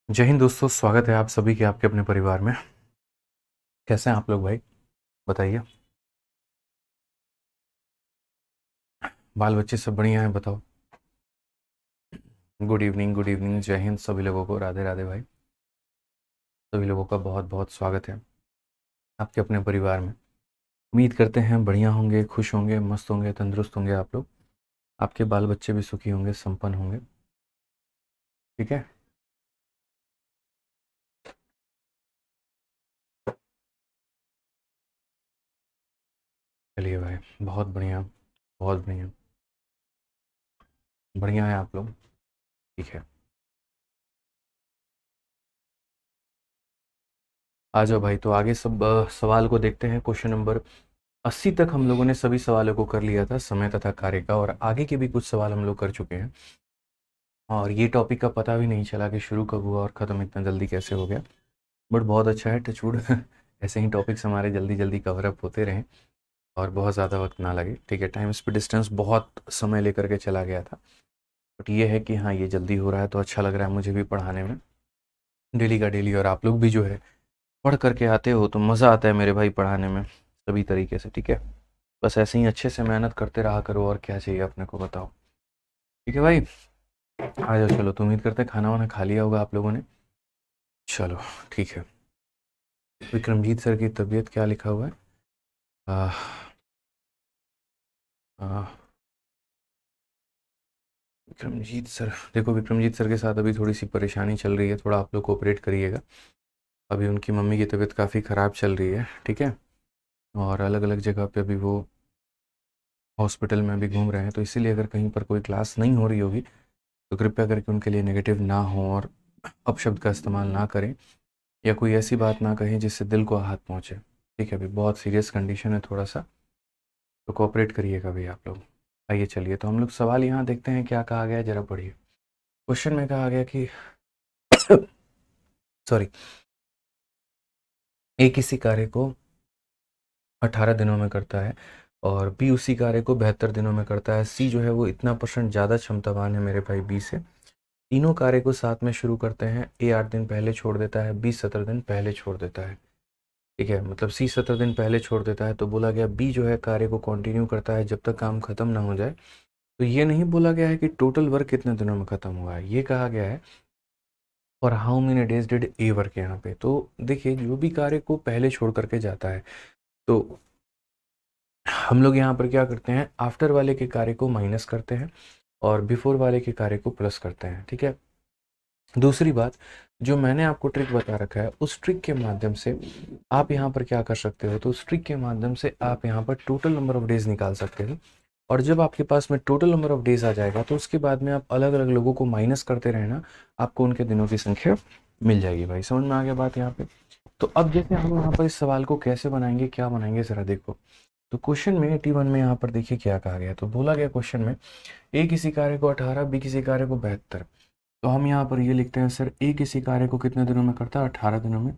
जय हिंद दोस्तों, स्वागत है आप सभी के आपके अपने परिवार में। कैसे हैं आप लोग भाई, बताइए। बाल बच्चे सब बढ़िया हैं, बताओ। गुड इवनिंग, गुड इवनिंग, जय हिंद सभी लोगों को, राधे राधे भाई। सभी लोगों का बहुत बहुत स्वागत है आपके अपने परिवार में। उम्मीद करते हैं बढ़िया होंगे, खुश होंगे, मस्त होंगे, तंदुरुस्त होंगे आप लोग। आपके बाल बच्चे भी सुखी होंगे, संपन्न होंगे। ठीक है। चलिए भाई, बहुत बढ़िया, बहुत बढ़िया। बढ़िया है आप लोग। ठीक है, आ जाओ भाई। तो आगे सब सवाल को देखते हैं। क्वेश्चन नंबर 80 तक हम लोगों ने सभी सवालों को कर लिया था, समय तथा कार्य का, और आगे के भी कुछ सवाल हम लोग कर चुके हैं। और ये टॉपिक का पता भी नहीं चला कि शुरू कब हुआ और ख़त्म इतना जल्दी कैसे हो गया। बट बहुत अच्छा है, टचवुड ऐसे ही टॉपिक्स हमारे जल्दी जल्दी कवर अप होते रहें और बहुत ज़्यादा वक्त ना लगे। ठीक है, टाइम स्पीड डिस्टेंस बहुत समय लेकर के चला गया था, बट ये है कि हाँ, ये जल्दी हो रहा है तो अच्छा लग रहा है मुझे भी पढ़ाने में, डेली का डेली। और आप लोग भी जो है पढ़ करके आते हो तो मज़ा आता है मेरे भाई पढ़ाने में सभी तरीके से। ठीक है, बस ऐसे ही अच्छे से मेहनत करते रहा करो, और क्या चाहिए अपने को, बताओ। ठीक है भाई, आ जाओ। चलो, तो उम्मीद करते हैं खाना वाना खा लिया होगा आप लोगों ने। चलो, ठीक है। विक्रमजीत सर की तबीयत क्या लिखा हुआ है? आ, आ, विक्रमजीत सर, देखो विक्रमजीत सर के साथ अभी थोड़ी सी परेशानी चल रही है, थोड़ा आप लोग कोऑपरेट करिएगा। अभी उनकी मम्मी की तबीयत काफ़ी ख़राब चल रही है। ठीक है, और अलग अलग जगह पे अभी वो हॉस्पिटल में भी घूम रहे हैं, तो इसीलिए अगर कहीं पर कोई क्लास नहीं हो रही होगी तो कृपया करके उनके लिए नेगेटिव ना हो और अपशब्द का इस्तेमाल ना करें, या कोई ऐसी बात ना कहें जिससे दिल को आहत पहुँचे। ठीक है, अभी बहुत सीरियस कंडीशन है थोड़ा सा, तो कोऑपरेट करिएगा भाई आप लोग। आइए चलिए, तो हम लोग सवाल यहाँ देखते हैं क्या कहा गया है, ज़रा पढ़िए। क्वेश्चन में कहा गया कि सॉरी, ए किसी कार्य को 18 दिनों में करता है और बी उसी कार्य को 72 दिनों में करता है। सी जो है वो इतना % ज़्यादा क्षमतावान है मेरे भाई बी से। तीनों कार्य को साथ में शुरू करते हैं। ए 8 दिन पहले छोड़ देता है, बी 17 दिन पहले छोड़ देता है। ठीक है, मतलब सी 17 दिन पहले छोड़ देता है, तो बोला गया बी जो है कार्य को कंटिन्यू करता है जब तक काम खत्म ना हो जाए। तो ये नहीं बोला गया है कि टोटल वर्क कितने दिनों में खत्म हुआ है, ये कहा गया है और how many days did a work. यहाँ पे तो देखिए, जो भी कार्य को पहले छोड़ करके जाता है तो हम लोग यहाँ पर क्या करते हैं, आफ्टर वाले के कार्य को माइनस करते हैं और बिफोर वाले के कार्य को प्लस करते हैं। ठीक है, दूसरी बात, जो मैंने आपको ट्रिक बता रखा है उस ट्रिक के माध्यम से आप यहाँ पर क्या कर सकते हो, तो उस ट्रिक के माध्यम से आप यहाँ पर टोटल नंबर ऑफ डेज निकाल सकते हो। और जब आपके पास में टोटल नंबर ऑफ डेज आ जाएगा तो उसके बाद में आप अलग अलग लोगों को माइनस करते रहना, आपको उनके दिनों की संख्या मिल जाएगी। भाई समझ में आ गया बात यहाँ पे? तो अब जैसे हम यहाँ पर इस सवाल को कैसे बनाएंगे, क्या बनाएंगे, जरा देखो। तो क्वेश्चन में 81 में यहाँ पर देखिए क्या कहा गया। तो बोला गया क्वेश्चन में, ए किसी कार्य को 18, बी किसी कार्य को 72। तो हम यहाँ पर ये लिखते हैं, सर ए किसी कार्य को कितने दिनों में करता है, 18 दिनों में,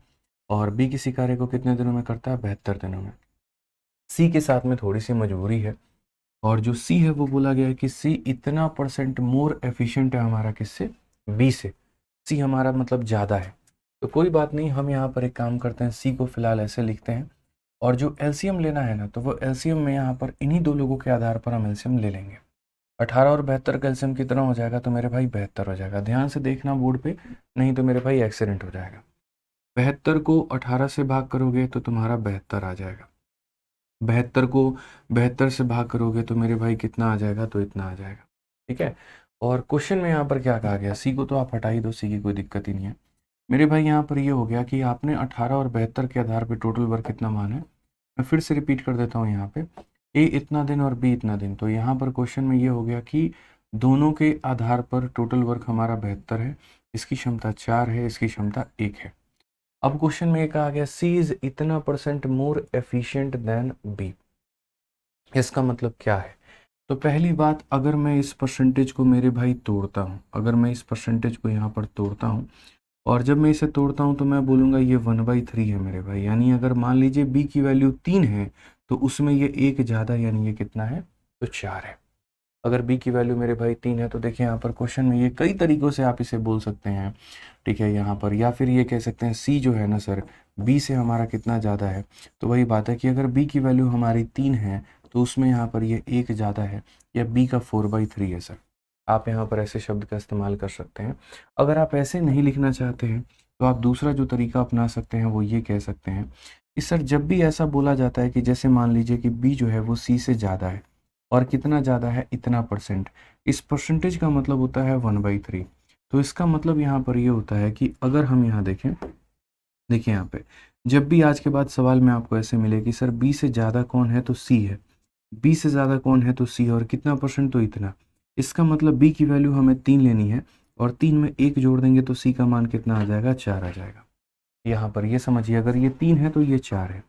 और बी किसी कार्य को कितने दिनों में करता है, 72 दिनों में। सी के साथ में थोड़ी सी मजबूरी है, और जो सी है वो बोला गया है कि सी इतना % मोर एफिशिएंट है हमारा किससे, बी से। सी हमारा मतलब ज़्यादा है। तो कोई बात नहीं, हम यहाँ पर एक काम करते हैं, सी को फिलहाल ऐसे लिखते हैं, और जो एलसीएम लेना है ना, तो वो एलसीएम में यहाँ पर इन्हीं दो लोगों के आधार पर हम एलसीएम ले लेंगे। 18 और 72 का एलसीएम कितना हो जाएगा, तो मेरे भाई 72 हो जाएगा। ध्यान से देखना बोर्ड पे, नहीं तो मेरे भाई एक्सीडेंट हो जाएगा। 72 को 18 से भाग करोगे तो तुम्हारा 72 आ जाएगा। 72 को 72 से भाग करोगे तो मेरे भाई कितना आ जाएगा, तो इतना आ जाएगा। ठीक है, और क्वेश्चन में यहाँ पर क्या कहा गया, सी को तो आप हटा ही दो, सी की कोई दिक्कत ही नहीं है मेरे भाई। यहाँ पर ये हो गया कि आपने 18 और 72 के आधार पर टोटल वर्क कितना माना है। मैं फिर से रिपीट कर देता हूँ, यहाँ पे ए इतना दिन और बी इतना दिन। तो यहाँ पर क्वेश्चन में ये हो गया कि दोनों के आधार पर टोटल वर्क हमारा 72 है, इसकी क्षमता 4 है, इसकी क्षमता 1 है। अब क्वेश्चन में ये कहा गया सी इज इतना % मोर एफिशिएंट देन बी। इसका मतलब क्या है? तो पहली बात, अगर मैं इस परसेंटेज को मेरे भाई तोड़ता हूँ, अगर मैं इस परसेंटेज को यहाँ पर तोड़ता हूँ, और जब मैं इसे तोड़ता हूँ तो मैं बोलूँगा ये 1/3 है मेरे भाई। यानी अगर मान लीजिए बी की वैल्यू 3 है तो उसमें ये एक ज़्यादा, यानी ये कितना है, तो 4 है। अगर बी की वैल्यू मेरे भाई 3 है तो देखिए यहाँ पर क्वेश्चन में ये कई तरीक़ों से आप इसे बोल सकते हैं, ठीक है, यहाँ पर, या फिर ये कह सकते हैं सी जो है ना सर, बी से हमारा कितना ज़्यादा है। तो वही बात है कि अगर बी की वैल्यू हमारी 3 है तो उसमें यहाँ पर ये 1 ज़्यादा है, या बी का 4/3 है सर। आप यहाँ पर ऐसे शब्द का इस्तेमाल कर सकते हैं। अगर आप ऐसे नहीं लिखना चाहते हैं तो आप दूसरा जो तरीका अपना सकते हैं वो ये कह सकते हैं कि सर जब भी ऐसा बोला जाता है कि जैसे मान लीजिए कि बी जो है वो सी से ज़्यादा है, और कितना ज़्यादा है, इतना परसेंट, इस परसेंटेज का मतलब होता है 1/3। तो इसका मतलब यहाँ पर ये होता है कि अगर हम यहाँ देखें, देखिए यहाँ पे, जब भी आज के बाद सवाल में आपको ऐसे मिले कि सर बी से ज़्यादा कौन है तो सी है, बी से ज़्यादा कौन है तो सी है, और कितना परसेंट तो इतना, इसका मतलब बी की वैल्यू हमें 3 लेनी है, और 3 में 1 जोड़ देंगे तो सी का मान कितना आ जाएगा, 4 आ जाएगा। यहाँ पर ये समझिए, अगर ये 3 है तो ये 4 है।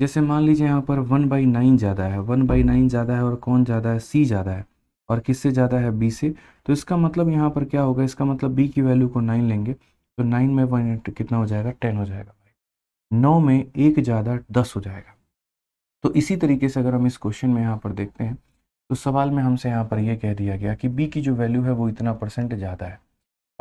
जैसे मान लीजिए यहाँ पर 1/9 ज़्यादा है, 1/9 ज़्यादा है, और कौन ज़्यादा है, सी ज़्यादा है, और किससे ज़्यादा है, बी से। तो इसका मतलब यहाँ पर क्या होगा, इसका मतलब बी की वैल्यू को 9 लेंगे तो 9 में 1 कितना हो जाएगा, 10 हो जाएगा भाई। 9 में 1 ज़्यादा 10 हो जाएगा। तो इसी तरीके से अगर हम इस क्वेश्चन में यहाँ पर देखते हैं तो सवाल में हमसे यहाँ पर ये कह दिया गया कि बी की जो वैल्यू है वो इतना परसेंट ज़्यादा है।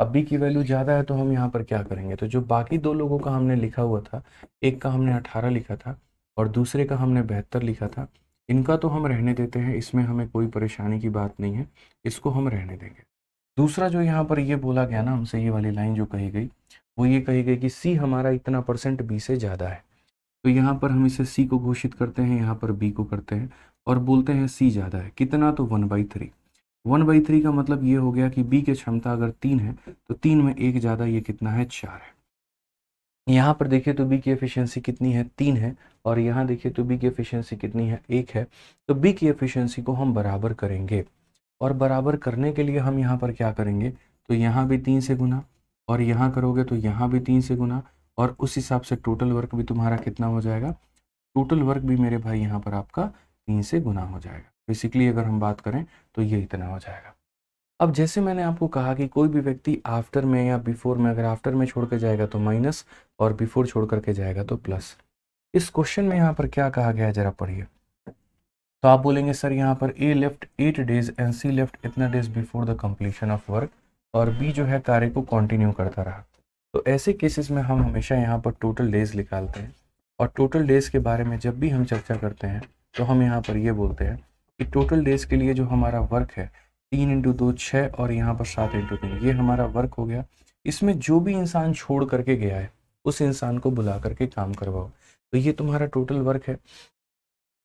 अब बी की वैल्यू ज़्यादा है तो हम यहाँ पर क्या करेंगे, तो जो बाकी दो लोगों का हमने लिखा हुआ था, एक का हमने 18 लिखा था और दूसरे का हमने 72 लिखा था, इनका तो हम रहने देते हैं, इसमें हमें कोई परेशानी की बात नहीं है, इसको हम रहने देंगे। दूसरा जो यहाँ पर ये बोला गया ना हमसे, ये वाली लाइन जो कही गई, वो ये कही गई कि सी हमारा इतना परसेंट बी से ज़्यादा है। तो यहाँ पर हम इसे सी को घोषित करते हैं, यहाँ पर बी को करते हैं, और बोलते हैं सी ज़्यादा है, कितना, तो 1/3। 1/3 का मतलब ये हो गया कि बी की क्षमता अगर 3 है तो 3 में 1 ज़्यादा, ये कितना है, 4 है। यहाँ पर देखिए तो बी की एफिशिएंसी कितनी है, 3 है, और यहाँ देखिए तो बी की एफिशिएंसी कितनी है, 1 है। तो बी की एफिशिएंसी को हम बराबर करेंगे, और बराबर करने के लिए हम यहाँ पर क्या करेंगे, तो यहाँ भी 3 से गुना, और यहाँ करोगे तो यहाँ भी 3 से गुना, और उस हिसाब से टोटल वर्क भी तुम्हारा कितना हो जाएगा, टोटल वर्क भी मेरे भाई यहाँ पर आपका 3 से गुना हो जाएगा। बेसिकली अगर हम बात करें तो ये इतना हो जाएगा। अब जैसे मैंने आपको कहा कि कोई भी व्यक्ति आफ्टर में या बिफोर में, अगर आफ्टर में छोड़ के जाएगा तो माइनस, और बिफोर छोड़ करके जाएगा तो प्लस। इस क्वेश्चन में यहाँ पर क्या कहा गया है, जरा पढ़िए। तो आप बोलेंगे सर यहाँ पर A left 8 days and C left इतना days before the completion of work, और बी जो है कार्य को कंटिन्यू करता रहा। तो ऐसे केसेस में हम हमेशा यहाँ पर टोटल डेज निकालते हैं, और टोटल डेज के बारे में जब भी हम चर्चा करते हैं तो हम यहाँ पर ये बोलते हैं कि टोटल डेज के लिए जो हमारा वर्क है, 3 × 2 6, और यहाँ पर 7 × 3, ये हमारा वर्क हो गया। इसमें जो भी इंसान छोड़ करके गया है उस इंसान को बुला करके काम करवाओ। तो ये तुम्हारा टोटल वर्क है।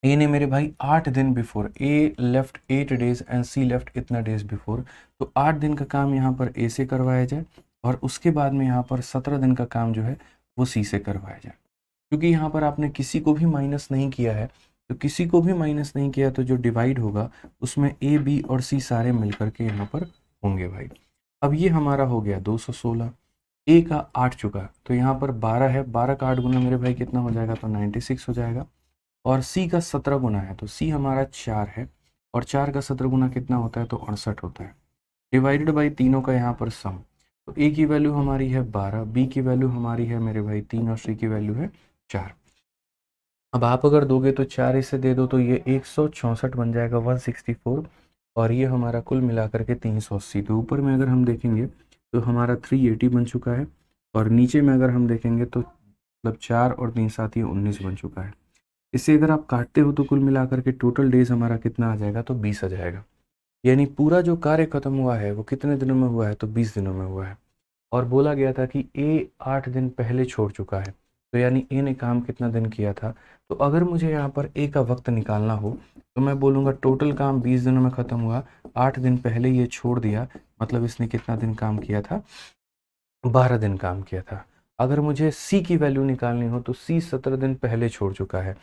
ए ने मेरे भाई 8 दिन before, A left 8 days and C left इतना डेज बिफोर, तो 8 दिन का काम यहाँ पर ए से करवाया जाए, और उसके बाद में यहाँ पर 17 दिन का काम जो है वो सी से करवाया जाए। क्योंकि यहाँ पर आपने किसी को भी माइनस नहीं किया है, तो किसी को भी माइनस नहीं किया तो जो डिवाइड होगा उसमें ए बी और सी सारे मिलकर के यहाँ पर होंगे भाई। अब ये हमारा हो गया 216, ए का 8 चुका, तो यहाँ पर 12 है, 12 का 8 गुना मेरे भाई कितना हो जाएगा, तो 96 हो जाएगा। और सी का 17 गुना है, तो सी हमारा 4 है, और 4 का 17 गुना कितना होता है, तो 68 होता है, डिवाइडेड बाई तीनों का यहाँ पर सम। तो ए की वैल्यू हमारी है 12, बी की वैल्यू हमारी है मेरे भाई 3, और सी की वैल्यू है 4। अब आप अगर दोगे तो 4 इसे दे दो तो ये 164 बन जाएगा, 164, और ये हमारा कुल मिलाकर के 380। तो ऊपर में अगर हम देखेंगे तो हमारा 380 बन चुका है, और नीचे में अगर हम देखेंगे तो मतलब 4 और 3 साथ ही 19 बन चुका है। इसे अगर आप काटते हो तो कुल मिलाकर के टोटल डेज हमारा कितना आ जाएगा, तो 20 आ जाएगा। यानी पूरा जो कार्य खत्म हुआ है वो कितने दिनों में हुआ है, तो 20 दिनों में हुआ है। और बोला गया था कि ए 8 दिन पहले छोड़ चुका है, तो यानी ए ने काम कितना दिन किया था। तो अगर मुझे यहाँ पर ए का वक्त निकालना हो तो मैं बोलूँगा टोटल काम 20 दिनों में ख़त्म हुआ, 8 दिन पहले ये छोड़ दिया, मतलब इसने कितना दिन काम किया था, 12 दिन काम किया था। अगर मुझे सी की वैल्यू निकालनी हो तो सी 17 दिन पहले छोड़ चुका है,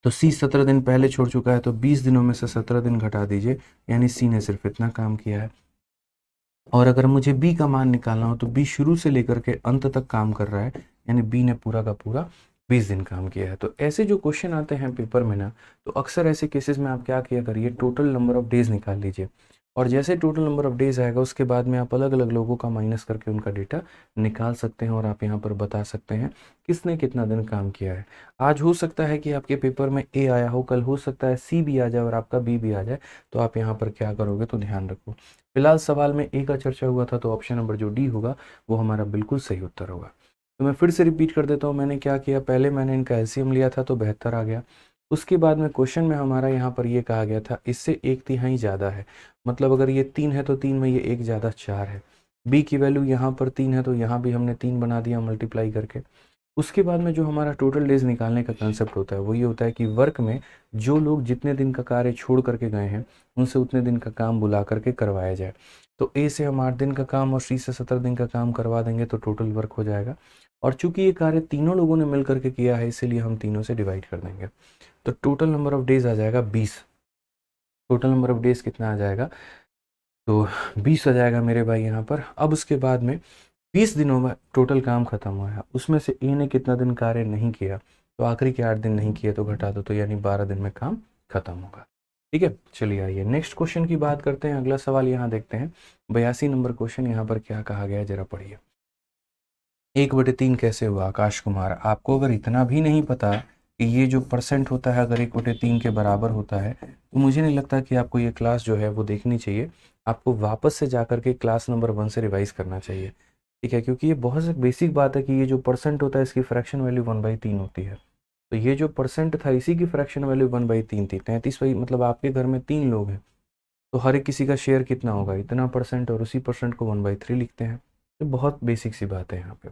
तो सी 17 दिन पहले छोड़ चुका है, तो 20 दिनों में से 17 दिन घटा दीजिए, यानी सी ने सिर्फ इतना काम किया है। और अगर मुझे बी का मान निकालना हो तो बी शुरू से लेकर के अंत तक काम कर रहा है, यानी बी ने पूरा का पूरा 20 दिन काम किया है। तो ऐसे जो क्वेश्चन आते हैं पेपर में ना, तो अक्सर ऐसे केसेस में आप क्या किया करिए, टोटल नंबर ऑफ डेज निकाल लीजिए, और जैसे टोटल नंबर ऑफ डेज आएगा उसके बाद में आप अलग अलग लोगों का माइनस करके उनका डेटा निकाल सकते हैं और आप यहाँ पर बता सकते हैं किसने कितना दिन काम किया है। आज हो सकता है कि आपके पेपर में ए आया हो, कल हो सकता है सी भी आ जाए और आपका बी भी आ जाए, तो आप यहाँ पर क्या करोगे तो ध्यान रखो। फिलहाल सवाल में ए का चर्चा हुआ था तो ऑप्शन नंबर जो डी होगा वो हमारा बिल्कुल सही उत्तर होगा। तो मैं फिर से रिपीट कर देता हूँ, मैंने क्या किया, पहले मैंने इनका एलसीएम लिया था तो 72 आ गया। उसके बाद में क्वेश्चन में हमारा यहाँ पर ये कहा गया था इससे 1/3 ज़्यादा है, मतलब अगर ये 3 है तो 3 में ये 1 ज़्यादा 4 है। बी की वैल्यू यहाँ पर 3 है तो यहाँ भी हमने 3 बना दिया मल्टीप्लाई करके। उसके बाद में जो हमारा टोटल डेज निकालने का कंसेप्ट होता है वो ये होता है कि वर्क में जो लोग जितने दिन का कार्य छोड़ करके गए हैं उनसे उतने दिन का काम बुला करके करवाया जाए। तो ए से हम 8 दिन का काम और सी से 17 दिन का काम करवा देंगे तो टोटल वर्क हो जाएगा। और चूंकि ये कार्य तीनों लोगं ने मिल करके किया है इसीलिए हम तीनों से डिवाइड कर देंगे। तो टोटल नंबर ऑफ डेज आ जाएगा 20। टोटल नंबर ऑफ डेज कितना आ जाएगा, तो 20 आ जाएगा मेरे भाई यहाँ पर। अब उसके बाद में 20 दिनों में टोटल काम खत्म हुआ है, उसमें से ए ने कितना दिन कार्य नहीं किया, तो आखिरी के 8 दिन नहीं किए तो घटा दो, तो यानी 12 दिन में काम खत्म होगा। ठीक है, चलिए आइए नेक्स्ट क्वेश्चन की बात करते हैं। अगला सवाल यहाँ देखते हैं, 82 नंबर क्वेश्चन। यहाँ पर क्या कहा गया है जरा पढ़िए। 1/3 कैसे हुआ आकाश कुमार? आपको अगर इतना भी नहीं पता कि ये जो परसेंट होता है अगर 1/3 के बराबर होता है तो मुझे नहीं लगता कि आपको ये क्लास जो है वो देखनी चाहिए। आपको वापस से जाकर के क्लास नंबर 1 से रिवाइज करना चाहिए। ठीक है, क्योंकि ये बहुत से बेसिक बात है कि ये जो परसेंट होता है इसकी फ्रैक्शन वैल्यू 1/3 होती है। तो ये जो परसेंट था इसी की फ्रैक्शन वैल्यू 1/3 थी। 33 मतलब आपके घर में 3 लोग हैं तो हर एक किसी का शेयर कितना होगा, इतना परसेंट, और उसी परसेंट को 1/3 लिखते हैं। तो बहुत बेसिक सी बात है यहाँ पे।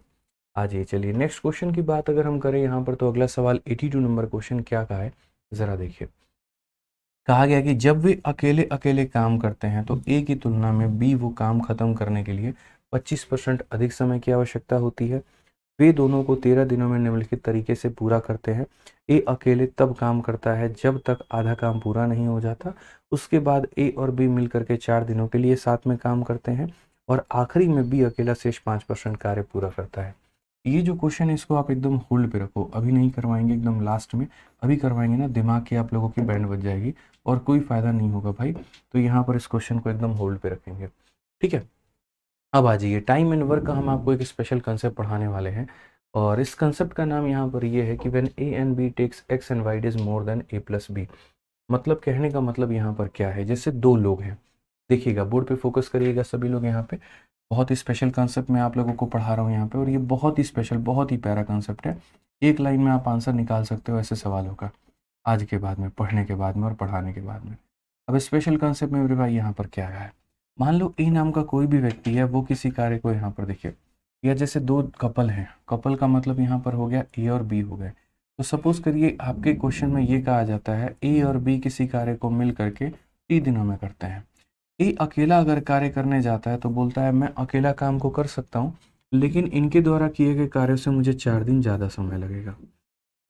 आ जाइए, चलिए नेक्स्ट क्वेश्चन की बात अगर हम करें यहाँ पर तो अगला सवाल 82 नंबर क्वेश्चन क्या कहा है ज़रा देखिए। कहा गया कि जब वे अकेले अकेले काम करते हैं तो ए की तुलना में बी वो काम खत्म करने के लिए 25% अधिक समय की आवश्यकता होती है। वे दोनों को 13 दिनों में निम्नलिखित तरीके से पूरा करते हैं। ए अकेले तब काम करता है जब तक आधा काम पूरा नहीं हो जाता। उसके बाद ए और बी मिलकर के 4 दिनों के लिए साथ में काम करते हैं और आखिरी में बी अकेला शेष 5% कार्य पूरा करता है। ये जो क्वेश्चन है इसको आप एकदम होल्ड पे रखो, अभी नहीं करवाएंगे, एकदम लास्ट में। अभी करवाएंगे ना दिमाग की आप लोगों की बैंड बज जाएगी और कोई फ़ायदा नहीं होगा भाई। तो यहाँ पर इस क्वेश्चन को एकदम होल्ड पे रखेंगे। ठीक है, अब आ जाइए, टाइम एंड वर्क का हम आपको एक स्पेशल कंसेप्ट पढ़ाने वाले हैं और इस कंसेप्ट का नाम यहाँ पर ये है कि when A and B takes X and Y is more than A plus B. मतलब कहने का मतलब यहाँ पर क्या है, जैसे दो लोग हैं, देखिएगा बोर्ड पे फोकस करिएगा सभी लोग यहाँ पे। बहुत ही स्पेशल कंसेप्ट मैं आप लोगों को पढ़ा रहा हूँ यहाँ पे और ये बहुत ही स्पेशल, बहुत ही प्यारा कंसेप्ट है। एक लाइन में आप आंसर निकाल सकते हो ऐसे सवालों का, आज के बाद में, पढ़ने के बाद में और पढ़ाने के बाद में। अब स्पेशल कंसेप्ट में मेरे भाई यहाँ पर क्या है, मान लो ए नाम का कोई भी व्यक्ति है, वो किसी कार्य को यहाँ पर देखिए, या जैसे दो कपल हैं, कपल का मतलब यहाँ पर हो गया ए और बी हो गए। तो सपोज करिए आपके क्वेश्चन में ये कहा जाता है ए और बी किसी कार्य को मिल करके 3 दिनों में करते हैं। ए अकेला अगर कार्य करने जाता है तो बोलता है मैं अकेला काम को कर सकता हूँ लेकिन इनके द्वारा किए गए कार्यों से मुझे 4 दिन ज़्यादा समय लगेगा।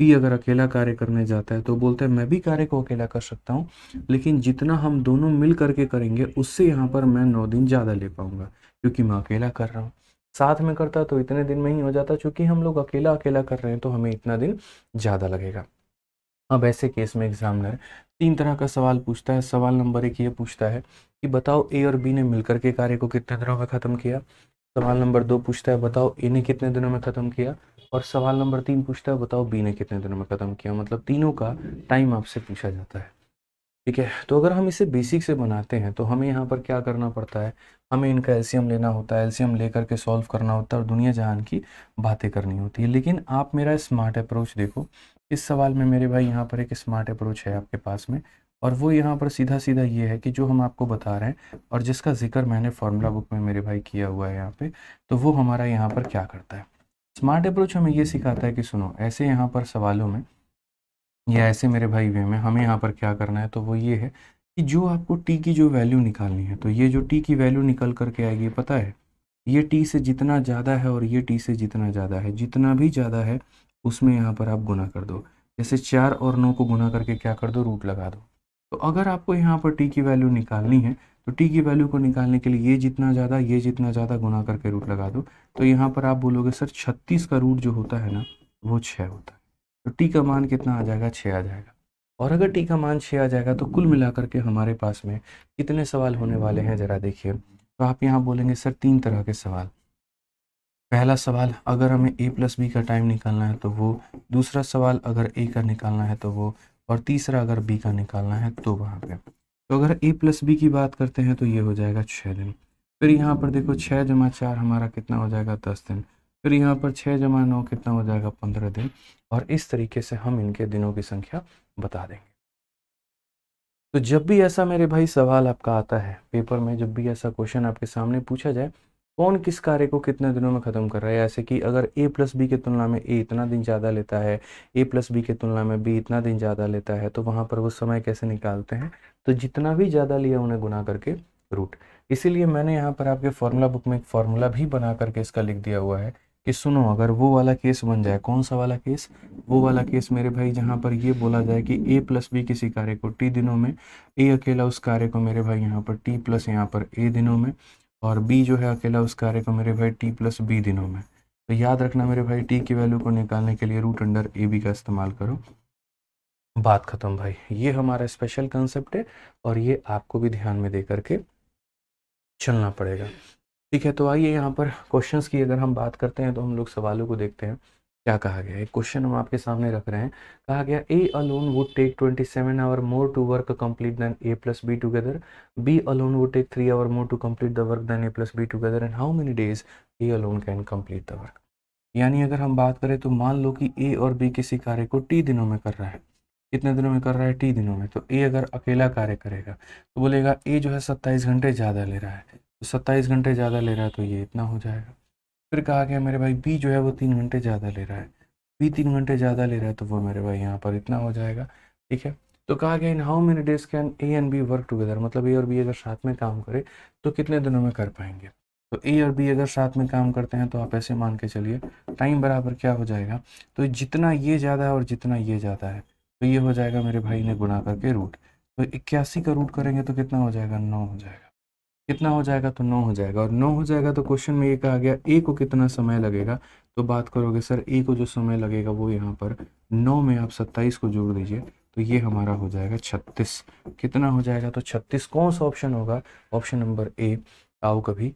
बी अगर अकेला कार्य करने जाता है तो बोलता है मैं भी कार्य को अकेला कर सकता हूँ लेकिन जितना हम दोनों मिल करके करेंगे उससे यहाँ पर मैं 9 दिन ज़्यादा ले पाऊंगा क्योंकि मैं अकेला कर रहा हूँ। साथ में करता तो इतने दिन में ही हो जाता, चूंकि हम लोग अकेला अकेला कर रहे हैं तो हमें इतना दिन ज़्यादा लगेगा। अब ऐसे केस में एग्जामिनर 3 तरह का सवाल पूछता है। सवाल नंबर 1 ये पूछता है कि बताओ ए और बी ने मिलकर के कार्य को कितने दिनों में ख़त्म किया। सवाल नंबर 2 पूछता है बताओ ए ने कितने दिनों में ख़त्म किया। और सवाल नंबर 3 पूछता है बताओ बी ने कितने दिनों में ख़त्म किया। मतलब तीनों का टाइम आपसे पूछा जाता है। ठीक है, तो अगर हम इसे बेसिक से बनाते हैं तो हमें यहाँ पर क्या करना पड़ता है, हमें इनका एलसीएम लेना होता है, एलसीएम लेकर के सॉल्व करना होता है और दुनिया जहान की बातें करनी होती है। लेकिन आप मेरा स्मार्ट अप्रोच देखो, इस सवाल में मेरे भाई यहाँ पर एक स्मार्ट अप्रोच है आपके पास में, और वो यहाँ पर सीधा सीधा ये है कि जो हम आपको बता रहे हैं और जिसका जिक्र मैंने फॉर्मूला बुक में मेरे भाई किया हुआ है यहाँ पे, तो वो हमारा यहाँ पर क्या करता है। स्मार्ट अप्रोच हमें ये सिखाता है कि सुनो ऐसे यहाँ पर सवालों में या ऐसे मेरे भाई वे में हमें यहाँ पर क्या करना है, तो वो ये है कि जो आपको टी की जो वैल्यू निकालनी है, तो ये जो टी की वैल्यू निकल करके आएगी पता है, ये टी से जितना ज़्यादा है और ये टी से जितना ज़्यादा है, जितना भी ज़्यादा है उसमें यहाँ पर आप गुना कर दो। जैसे 4 और 9 को गुना करके क्या कर दो, रूट लगा दो। तो अगर आपको यहाँ पर टी की वैल्यू निकालनी है तो टी की वैल्यू को निकालने के लिए ये जितना ज़्यादा, ये जितना ज़्यादा गुना करके रूट लगा दो। तो यहाँ पर आप बोलोगे सर 36 का रूट जो होता है ना वो 6 होता है। तो टी का मान कितना आ जाएगा, 6 आ जाएगा। और अगर टी का मान 6 आ जाएगा तो कुल मिलाकर के हमारे पास में कितने सवाल होने वाले हैं ज़रा देखिए। तो आप यहाँ बोलेंगे सर 3 तरह के सवाल। पहला सवाल अगर हमें a प्लस बी का टाइम निकालना है तो वो, दूसरा सवाल अगर a का निकालना है तो वो, और तीसरा अगर b का निकालना है तो वहाँ पे। तो अगर a प्लस बी की बात करते हैं तो ये हो जाएगा 6 दिन। फिर यहाँ पर देखो 6 जमा 4 हमारा कितना हो जाएगा 10 दिन। फिर यहाँ पर 6 जमा 9 कितना हो जाएगा 15 दिन। और इस तरीके से हम इनके दिनों की संख्या बता देंगे। तो जब भी ऐसा मेरे भाई सवाल आपका आता है पेपर में, जब भी ऐसा क्वेश्चन आपके सामने पूछा जाए, कौन किस कार्य को कितने दिनों में ख़त्म कर रहा है, ऐसे कि अगर a प्लस बी की तुलना में a इतना दिन ज़्यादा लेता है, a प्लस बी की तुलना में b इतना दिन ज़्यादा लेता है, तो वहाँ पर वो समय कैसे निकालते हैं, तो जितना भी ज़्यादा लिया उन्हें गुना करके रूट। इसीलिए मैंने यहाँ पर आपके फॉर्मूला बुक में एक फॉर्मूला भी बना करके इसका लिख दिया हुआ है कि सुनो, अगर वो वाला केस बन जाए, कौन सा वाला केस, वो वाला केस मेरे भाई जहाँ पर ये बोला जाए कि a प्लस बी किसी कार्य को t दिनों में, a अकेला उस कार्य को मेरे भाई यहाँ पर t प्लस यहाँ पर a दिनों में, और b जो है अकेला उस कार्य को मेरे भाई t प्लस b दिनों में। तो याद रखना मेरे भाई, t की वैल्यू को निकालने के लिए रूट अंडर ए बी का इस्तेमाल करो। बात खत्म भाई, ये हमारा स्पेशल कंसेप्ट है और ये आपको भी ध्यान में दे करके चलना पड़ेगा। ठीक है, तो आइए यहाँ पर क्वेश्चंस की अगर हम बात करते हैं तो हम लोग सवालों को देखते हैं। क्या कहा गया है, एक क्वेश्चन हम आपके सामने रख रहे हैं। कहा गया A alone would take 27 hour more to work complete than A plus B together, B alone would take 3 hour more to complete the work than A plus B together, and how many days A alone can complete the work. यानी अगर हम बात करें तो मान लो कि ए और B किसी कार्य को टी दिनों में कर रहा है। कितने दिनों में कर रहा है, टी दिनों में। तो ए अगर अकेला कार्य करेगा तो बोलेगा ए जो है 27 घंटे ज़्यादा ले रहा है, तो 27 घंटे ज़्यादा ले रहा है तो ये इतना हो जाएगा। फिर कहा गया मेरे भाई बी जो है वो 3 घंटे ज़्यादा ले रहा है, बी 3 घंटे ज़्यादा ले रहा है तो वो मेरे भाई यहाँ पर इतना हो जाएगा। ठीक है, तो कहा गया in how many days can A and B work together, मतलब ए और बी अगर साथ में काम करे तो कितने दिनों में कर पाएंगे। तो ए और बी अगर साथ में काम करते हैं तो आप ऐसे मान के चलिए, टाइम बराबर क्या हो जाएगा, तो जितना ये ज़्यादा है और जितना ये ज़्यादा है तो ये हो जाएगा मेरे भाई ने गुना करके रूट। तो 81 का रूट करेंगे तो कितना हो जाएगा, 9 हो जाएगा। कितना हो जाएगा, तो 9 हो जाएगा। और 9 हो जाएगा तो क्वेश्चन में ये कहा गया ए को कितना समय लगेगा, तो बात करोगे सर ए को जो समय लगेगा वो यहाँ पर 9 में आप 27 को जोड़ दीजिए तो ये हमारा हो जाएगा 36। कितना हो जाएगा, तो 36। कौन सा ऑप्शन होगा, ऑप्शन नंबर ए, आओ कभी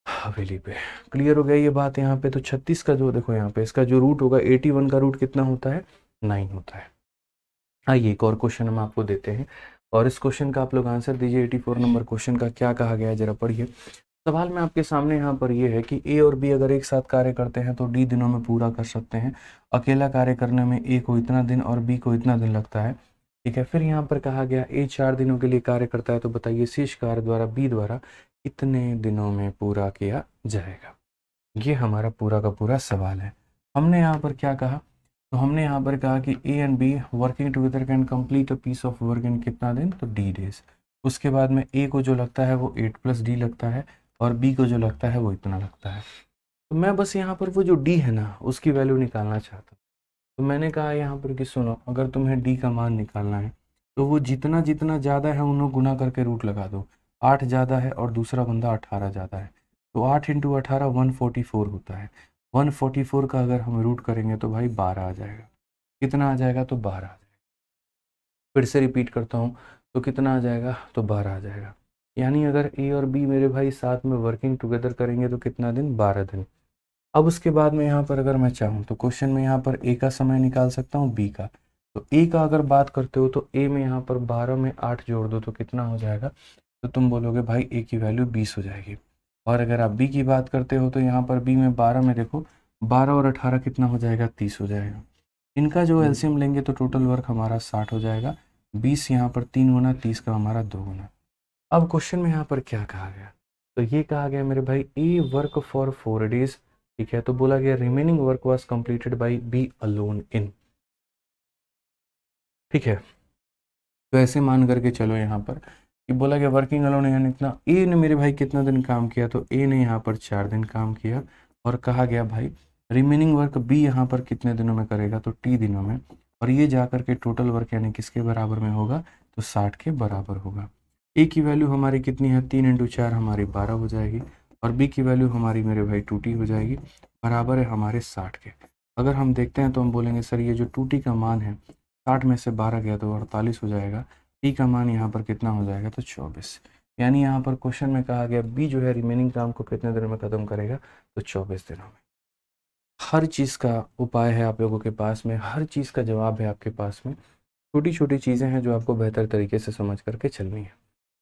हवेली पे। क्लियर हो गया ये बात यहाँ पे। तो 36 का जो देखो यहाँ पे इसका जो रूट होगा, 81 का रूट कितना होता है, 9 होता है। आइए एक और क्वेश्चन हम आपको देते हैं और इस क्वेश्चन का आप लोग आंसर दीजिए। 84 नंबर क्वेश्चन का क्या कहा गया है जरा पढ़िए। सवाल में आपके सामने यहाँ पर ये है कि ए और बी अगर एक साथ कार्य करते हैं तो डी दिनों में पूरा कर सकते हैं। अकेला कार्य करने में ए को इतना दिन और बी को इतना दिन लगता है। ठीक है, फिर यहाँ पर कहा गया ए 4 दिनों के लिए कार्य करता है, तो बताइए शेष कार्य द्वारा बी द्वारा कितने दिनों में पूरा किया जाएगा। ये हमारा पूरा का पूरा सवाल है। हमने यहाँ पर क्या कहा, तो हमने यहाँ पर कहा कि A and B working together can complete a piece of work in कितना दिन, तो डी डेज। उसके बाद में ए को जो लगता है वो 8 प्लस डी लगता है और बी को जो लगता है वो इतना लगता है। तो मैं बस यहाँ पर वो जो डी है ना उसकी वैल्यू निकालना चाहता हूँ। तो मैंने कहा यहाँ पर कि सुनो, अगर तुम्हें डी का मान निकालना है तो वो जितना जितना ज़्यादा है उन्हें गुना करके रूट लगा दो। 8 ज़्यादा है और दूसरा बंदा 18 ज़्यादा है, तो 8 इंटू 18 144 होता है। 144 का अगर हम रूट करेंगे तो भाई 12 आ जाएगा। कितना आ जाएगा, तो 12 आ जाएगा। फिर से रिपीट करता हूँ, तो कितना आ जाएगा, तो 12 आ जाएगा। यानी अगर ए और बी मेरे भाई साथ में वर्किंग टुगेदर करेंगे तो कितना दिन, 12 दिन। अब उसके बाद में यहाँ पर अगर मैं चाहूँ तो क्वेश्चन में यहाँ पर ए का समय निकाल सकता हूँ, बी का। तो ए का अगर बात करते हो तो ए में यहाँ पर 12 में 8 जोड़ दो तो कितना हो जाएगा, तो तुम बोलोगे भाई ए की वैल्यू 20 हो जाएगी। और अगर आप बी की बात करते हो तो यहाँ पर बी में 12 में देखो 12 और 18 कितना हो जाएगा, 30 हो जाएगा। इनका जो एलसीएम लेंगे तो टोटल वर्क हमारा 60 हो जाएगा। 20 यहाँ पर 3 गुना, 30 का हमारा 2 गुना। अब क्वेश्चन में यहाँ पर क्या कहा गया, तो ये कहा गया मेरे भाई ए वर्क फॉर 4 डेज। ठीक है, तो बोला गया remaining work was completed by B alone in. ठीक है, तो ऐसे मान करके चलो यहाँ पर कि बोला गया वर्किंग अलोन यानी इतना, ए ने मेरे भाई कितना दिन काम किया, तो ए ने यहाँ पर 4 दिन काम किया। और कहा गया भाई रिमेनिंग वर्क बी यहाँ पर कितने दिनों में करेगा, तो टी दिनों में। और ये जा करके टोटल वर्क यानी किसके बराबर में होगा, तो 60 के बराबर होगा। ए की वैल्यू हमारी कितनी है, 3 इंटू 4 हमारी 12 हो जाएगी। और बी की वैल्यू हमारी मेरे भाई 2t हो जाएगी, बराबर है हमारे 60 के। अगर हम देखते हैं तो हम बोलेंगे सर ये जो 2t का मान है 60 में से 12 गया तो 48 हो जाएगा। टी का मान यहाँ पर कितना हो जाएगा, तो 24। यानी यहाँ पर क्वेश्चन में कहा गया बी जो है रिमेनिंग काम को कितने दिनों में ख़त्म करेगा, तो 24 दिनों में। हर चीज़ का उपाय है आप लोगों के पास में, हर चीज़ का जवाब है आपके पास में। छोटी छोटी चीज़ें हैं जो आपको बेहतर तरीके से समझ करके चलनी है।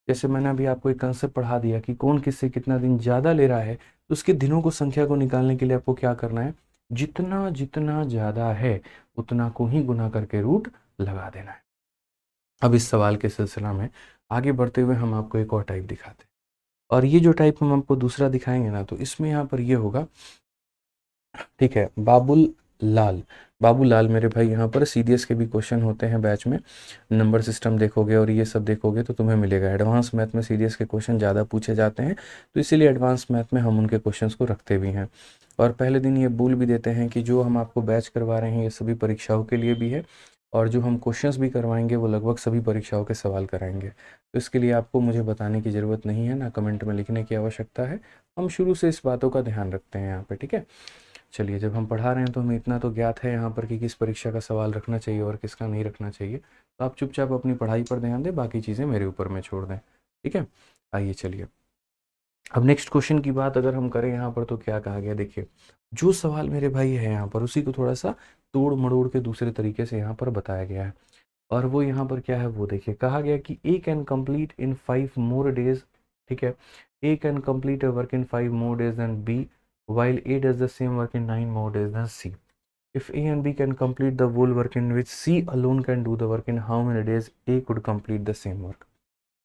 जैसे मैंने अभी आपको एक कंसेप्ट पढ़ा दिया कि कौन किससे कितना दिन ज़्यादा ले रहा है, तो उसके दिनों को संख्या को निकालने के लिए आपको क्या करना है, जितना जितना ज़्यादा है उतना को ही गुना करके रूट लगा देना है। अब इस सवाल के सिलसिला में आगे बढ़ते हुए हम आपको एक और टाइप दिखाते हैं, और ये जो टाइप हम आपको दूसरा दिखाएंगे ना, तो इसमें यहाँ पर ये होगा, ठीक है, बाबू लाल मेरे भाई, यहाँ पर सीडीएस के भी क्वेश्चन होते हैं बैच में, नंबर सिस्टम देखोगे और ये सब देखोगे तो तुम्हें मिलेगा। एडवांस मैथ में सीडीएस के क्वेश्चन ज़्यादा पूछे जाते हैं, तो इसीलिए एडवांस मैथ में हम उनके क्वेश्चंस को रखते भी हैं। और पहले दिन ये बोल भी देते हैं कि जो हम आपको बैच करवा रहे हैं ये सभी परीक्षाओं के लिए भी है, और जो हम क्वेश्चंस भी करवाएंगे वो लगभग सभी परीक्षाओं के सवाल कराएंगे। तो इसके लिए आपको मुझे बताने की ज़रूरत नहीं है, ना कमेंट में लिखने की आवश्यकता है। हम शुरू से इस बातों का ध्यान रखते हैं यहाँ पे, ठीक है। चलिए, जब हम पढ़ा रहे हैं तो हमें इतना तो ज्ञात है यहाँ पर कि किस परीक्षा का सवाल रखना चाहिए और किसका नहीं रखना चाहिए। तो आप चुपचाप अपनी पढ़ाई पर ध्यान दें, बाकी चीज़ें मेरे ऊपर में छोड़ दें, ठीक है। आइए चलिए, अब नेक्स्ट क्वेश्चन की बात अगर हम करें यहाँ पर, तो क्या कहा गया, देखिए जो सवाल मेरे भाई है यहाँ पर उसी को थोड़ा सा तोड़ मड़ोड़ के दूसरे तरीके से यहाँ पर बताया गया है। और वो यहाँ पर क्या है वो देखिए, कहा गया कि A can complete in 5 more days, ठीक है, A can complete a work in 5 more days then B, while A does the same work in 9 more days than C. If A and B can complete the whole work in which C alone can do the work, in how many days A could complete the same work?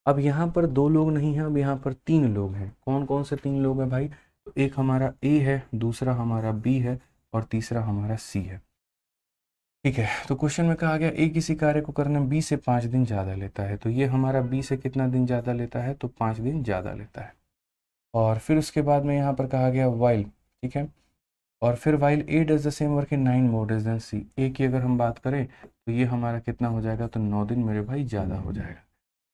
अब यहाँ पर 2 लोग नहीं हैं, अब यहाँ पर 3 लोग हैं। कौन कौन से 3 लोग हैं भाई, तो एक हमारा A है, दूसरा हमारा B है, और तीसरा हमारा C है, ठीक है। तो क्वेश्चन में कहा गया A किसी कार्य को करने में B से 5 दिन ज़्यादा लेता है, तो ये हमारा B से कितना दिन ज़्यादा लेता है, तो 5 दिन ज़्यादा लेता है। और फिर उसके बाद में यहाँ पर कहा गया वाइल, ठीक है, और फिर while A does the same work in 9 more days then C, A की अगर हम बात करें तो ये हमारा कितना हो जाएगा, तो 9 दिन मेरे भाई ज़्यादा हो जाएगा।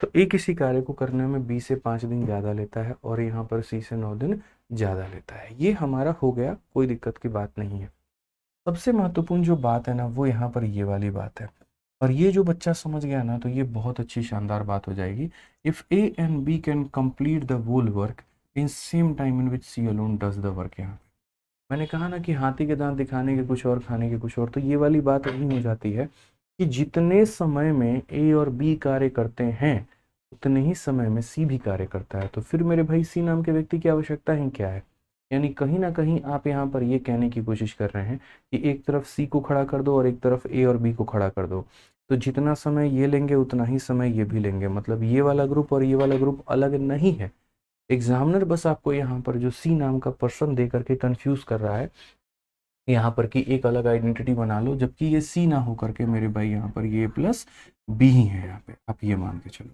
तो ए किसी कार्य को करने में बी से 5 दिन ज़्यादा लेता है, और यहाँ पर सी से 9 दिन ज़्यादा लेता है। ये हमारा हो गया, कोई दिक्कत की बात नहीं है। सबसे महत्वपूर्ण जो बात है ना, वो यहाँ पर ये वाली बात है, और ये जो बच्चा समझ गया ना, तो ये बहुत अच्छी शानदार बात हो जाएगी। If A and B can complete the whole work in same time in which C alone does the work, यहाँ मैंने कहा ना कि हाथी के दांत दिखाने के कुछ और, खाने के कुछ और, तो ये वाली बात नहीं हो जाती है कि जितने समय में ए और बी कार्य करते हैं उतने ही समय में सी भी कार्य करता है। तो फिर मेरे भाई सी नाम के व्यक्ति की आवश्यकता ही क्या है, यानी कहीं ना कहीं आप यहाँ पर ये कहने की कोशिश कर रहे हैं कि एक तरफ सी को खड़ा कर दो और एक तरफ ए और बी को खड़ा कर दो, तो जितना समय ये लेंगे उतना ही समय ये भी लेंगे, मतलब ये वाला ग्रुप और ये वाला ग्रुप अलग नहीं है। एग्जामिनर बस आपको यहाँ पर जो सी नाम का पर्सन दे करके कंफ्यूज कर रहा है यहाँ पर कि एक अलग आइडेंटिटी बना लो, जबकि ये सी ना हो करके मेरे भाई यहाँ पर ये प्लस बी ही है। यहाँ पे आप ये मान के चलो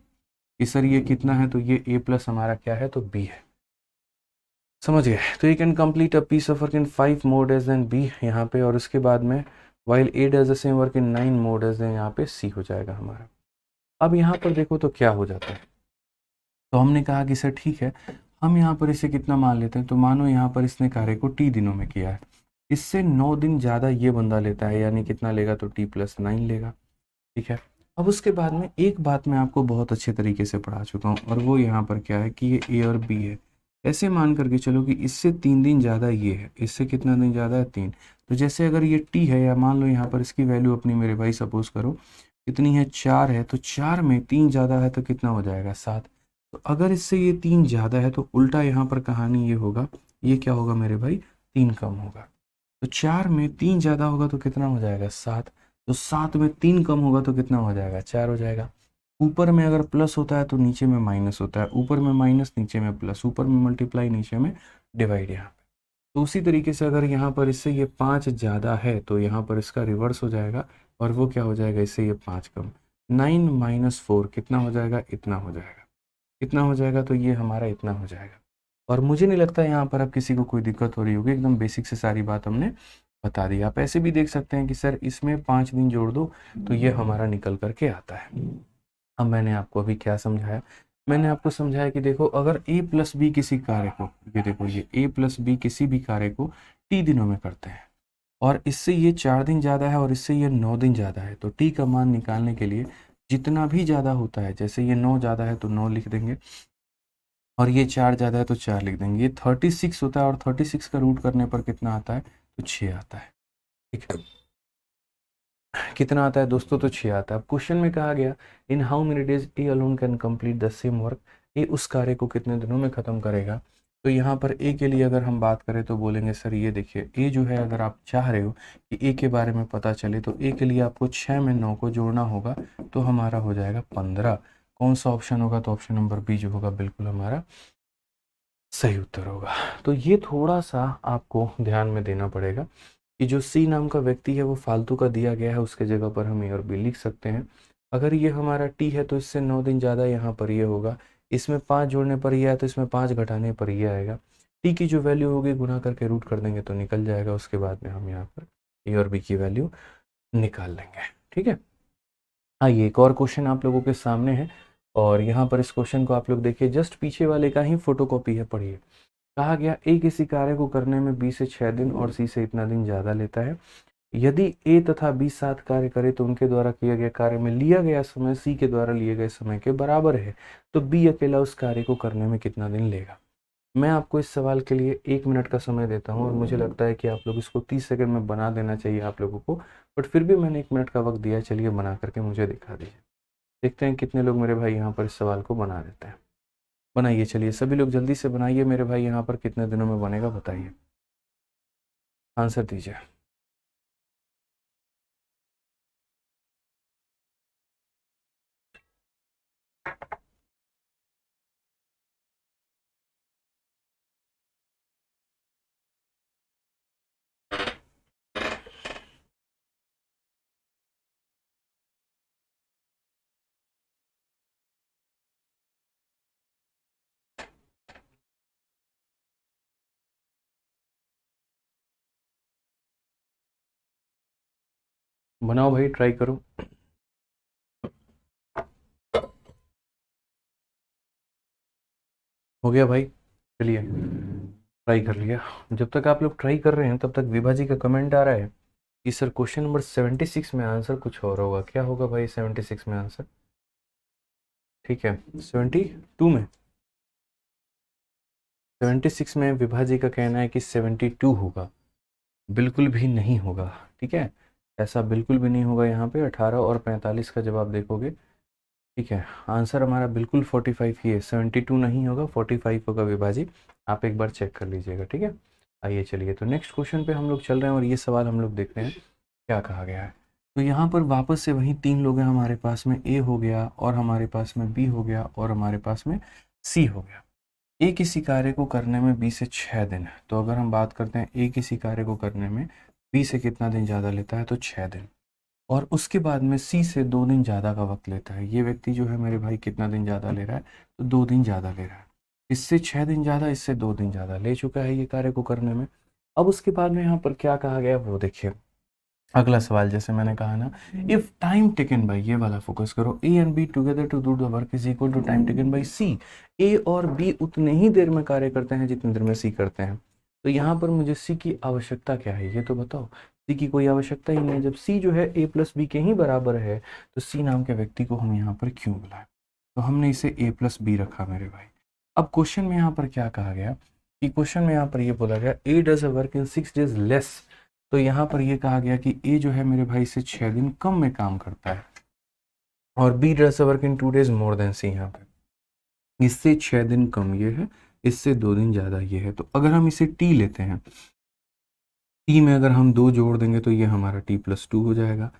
कि सर ये कितना है, तो ये ए प्लस हमारा क्या है, तो बी है, समझ गए। तो you can complete a piece of work in 5 more days then B यहाँ पे, और उसके बाद में while A does the same work in 9 more days than यहाँ पे सी हो जाएगा हमारा। अब यहाँ पर देखो तो क्या हो जाता है, तो हमने कहा कि सर ठीक है, हम यहाँ पर इसे कितना मान लेते हैं, तो मानो यहाँ पर इसने कार्य को टी दिनों में किया है, इससे 9 दिन ज़्यादा ये बंदा लेता है, यानी कितना लेगा, तो t+9 लेगा, ठीक है। अब उसके बाद में एक बात मैं आपको बहुत अच्छे तरीके से पढ़ा चुका हूँ, और वो यहाँ पर क्या है कि ये ए और बी है। ऐसे मान करके चलो कि इससे 3 दिन ज़्यादा ये है, इससे कितना दिन ज़्यादा है, 3। तो जैसे अगर ये टी है, या मान लो यहाँ पर इसकी वैल्यू अपनी मेरे भाई सपोज करो कितनी है, 4 है, तो 4 में 3 ज़्यादा है तो कितना हो जाएगा, 7। तो अगर इससे ये 3 ज़्यादा है तो उल्टा यहाँ पर कहानी ये होगा, ये क्या होगा मेरे भाई, 3 कम होगा। तो 4 में 3 ज़्यादा होगा तो कितना हो जाएगा, 7। तो 7 में 3 कम होगा तो कितना हो जाएगा, 4 हो जाएगा। ऊपर में अगर प्लस होता है तो नीचे में माइनस होता है, ऊपर में माइनस नीचे में प्लस, ऊपर में मल्टीप्लाई नीचे में डिवाइड यहाँ पे। तो उसी तरीके से अगर यहाँ पर इससे ये 5 ज़्यादा है तो यहाँ पर इसका रिवर्स हो जाएगा, और वो क्या हो जाएगा, इससे ये 5 कम, 9 - 4 कितना हो जाएगा, इतना हो जाएगा। कितना हो जाएगा, तो ये हमारा इतना हो जाएगा। और मुझे नहीं लगता यहाँ पर अब किसी को कोई दिक्कत हो रही होगी, एकदम बेसिक से सारी बात हमने बता दी। आप ऐसे भी देख सकते हैं कि सर इसमें 5 दिन जोड़ दो तो ये हमारा निकल करके आता है। अब मैंने आपको अभी क्या समझाया, मैंने आपको समझाया कि देखो अगर a प्लस बी किसी कार्य को, ये देखो ये a प्लस बी किसी भी कार्य को t दिनों में करते हैं, और इससे ये 4 दिन ज़्यादा है और इससे ये 9 दिन ज़्यादा है। तो टी का मान निकालने के लिए जितना भी ज़्यादा होता है, जैसे ये 9 ज़्यादा है तो 9 लिख देंगे और ये 4 ज़्यादा है तो 4 लिख देंगे। ये 36 होता है और 36 का रूट करने पर कितना आता है, तो 6 आता है। ठीक है, कितना आता है दोस्तों, तो 6 आता है। अब क्वेश्चन में कहा गया in how many days A alone can complete the same work, A उस कार्य को कितने दिनों में ख़त्म करेगा। तो यहाँ पर ए के लिए अगर हम बात करें तो बोलेंगे सर ये देखिए ए जो है, अगर आप चाह रहे हो कि ए के बारे में पता चले तो ए के लिए आपको 6 में 9 को जोड़ना होगा, तो हमारा हो जाएगा 15। कौन सा ऑप्शन होगा, तो ऑप्शन नंबर बी जो होगा बिल्कुल हमारा सही उत्तर होगा। तो ये थोड़ा सा आपको ध्यान में देना पड़ेगा कि जो सी नाम का व्यक्ति है वो फालतू का दिया गया है, उसके जगह पर हम ए और बी लिख सकते हैं। अगर ये हमारा टी है तो इससे 9 दिन ज़्यादा यहाँ पर ये होगा, इसमें 5 जोड़ने पर ये आया तो इसमें 5 घटाने पर ये आएगा। टी की जो वैल्यू होगी गुना करके रूट कर देंगे तो निकल जाएगा, उसके बाद में हम यहाँ पर ए और बी की वैल्यू निकाल लेंगे। ठीक है, आइए एक और क्वेश्चन आप लोगों के सामने है और यहाँ पर इस क्वेश्चन को आप लोग देखिए, जस्ट पीछे वाले का ही फोटोकॉपी है, पढ़िए। कहा गया ए किसी कार्य को करने में बी से 6 दिन और सी से इतना दिन ज़्यादा लेता है। यदि ए तथा बी साथ कार्य करे तो उनके द्वारा किए गए कार्य में लिया गया समय सी के द्वारा लिए गए समय के बराबर है, तो बी अकेला उस कार्य को करने में कितना दिन लेगा। मैं आपको इस सवाल के लिए 1 मिनट का समय देता हूँ और मुझे लगता है कि आप लोग इसको 30 सेकंड में बना देना चाहिए आप लोगों को, बट फिर भी मैंने 1 मिनट का वक्त दिया, चलिए बना करके मुझे दिखा दीजिए। देखते हैं कितने लोग मेरे भाई यहाँ पर इस सवाल को बना देते हैं। बनाइए, चलिए सभी लोग जल्दी से बनाइए मेरे भाई, यहाँ पर कितने दिनों में बनेगा बताइए, आंसर दीजिए। बनाओ भाई, ट्राई करो। हो गया भाई, चलिए ट्राई कर लिया। जब तक आप लोग ट्राई कर रहे हैं तब तक विभा जी का कमेंट आ रहा है कि सर क्वेश्चन नंबर 76 में आंसर कुछ और होगा। क्या होगा भाई 76 में आंसर? ठीक है, 72 में, 76 में विभा जी का कहना है कि 72 होगा। बिल्कुल भी नहीं होगा, ठीक है, ऐसा बिल्कुल भी नहीं होगा। यहाँ पे 18 और 45 का जवाब देखोगे, ठीक है, आंसर हमारा बिल्कुल 45 ही है, 72 नहीं होगा, 45 होगा विभाजी। आप एक बार चेक कर लीजिएगा, ठीक है। आइए चलिए, तो नेक्स्ट क्वेश्चन पे हम लोग चल रहे हैं और ये सवाल हम लोग देख रहे हैं क्या कहा गया है। तो यहाँ पर वापस से वही 3 लोग हैं हमारे पास में, ए हो गया और हमारे पास में बी हो गया और हमारे पास में सी हो गया। ए किसी कार्य को करने में बी से 6 दिन है, तो अगर हम बात करते हैं ए किसी कार्य को करने में बी से कितना दिन ज़्यादा लेता है, तो 6 दिन। और उसके बाद में सी से 2 दिन ज़्यादा का वक्त लेता है। ये व्यक्ति जो है मेरे भाई कितना दिन ज़्यादा ले रहा है, तो 2 दिन ज़्यादा ले रहा है। इससे 6 दिन ज़्यादा, इससे 2 दिन ज़्यादा ले चुका है ये कार्य को करने में। अब उसके बाद में यहाँ पर क्या कहा गया वो देखिए, अगला सवाल जैसे मैंने कहा ना, इफ टाइम टेकन बाई, ये वाला फोकस करो, A and B together to do the work is equal to time taken by C. A और बी उतने ही देर में कार्य करते हैं जितनी देर में सी करते हैं। तो यहाँ पर मुझे सी की आवश्यकता क्या है ये तो बताओ। सी की कोई आवश्यकता ही नहीं, जब सी जो है ए प्लस बी के ही बराबर है तो सी नाम के व्यक्ति को हम यहाँ पर क्यों बुलाएं। तो हमने इसे ए प्लस बी रखा मेरे भाई। अब क्वेश्चन में यहाँ पर क्या कहा गया कि क्वेश्चन में यहाँ पर ये बोला गया A does a work in 6 days less. तो यहाँ पर ये कहा गया कि ए जो है मेरे भाई से 6 दिन कम में काम करता है और B does a work in 2 days more than C. यहाँ पे इससे 6 दिन कम ये है, इससे 2 दिन ज़्यादा ये है। तो अगर हम इसे टी लेते हैं, टी में अगर हम 2 जोड़ देंगे तो ये हमारा टी प्लस 2 हो जाएगा।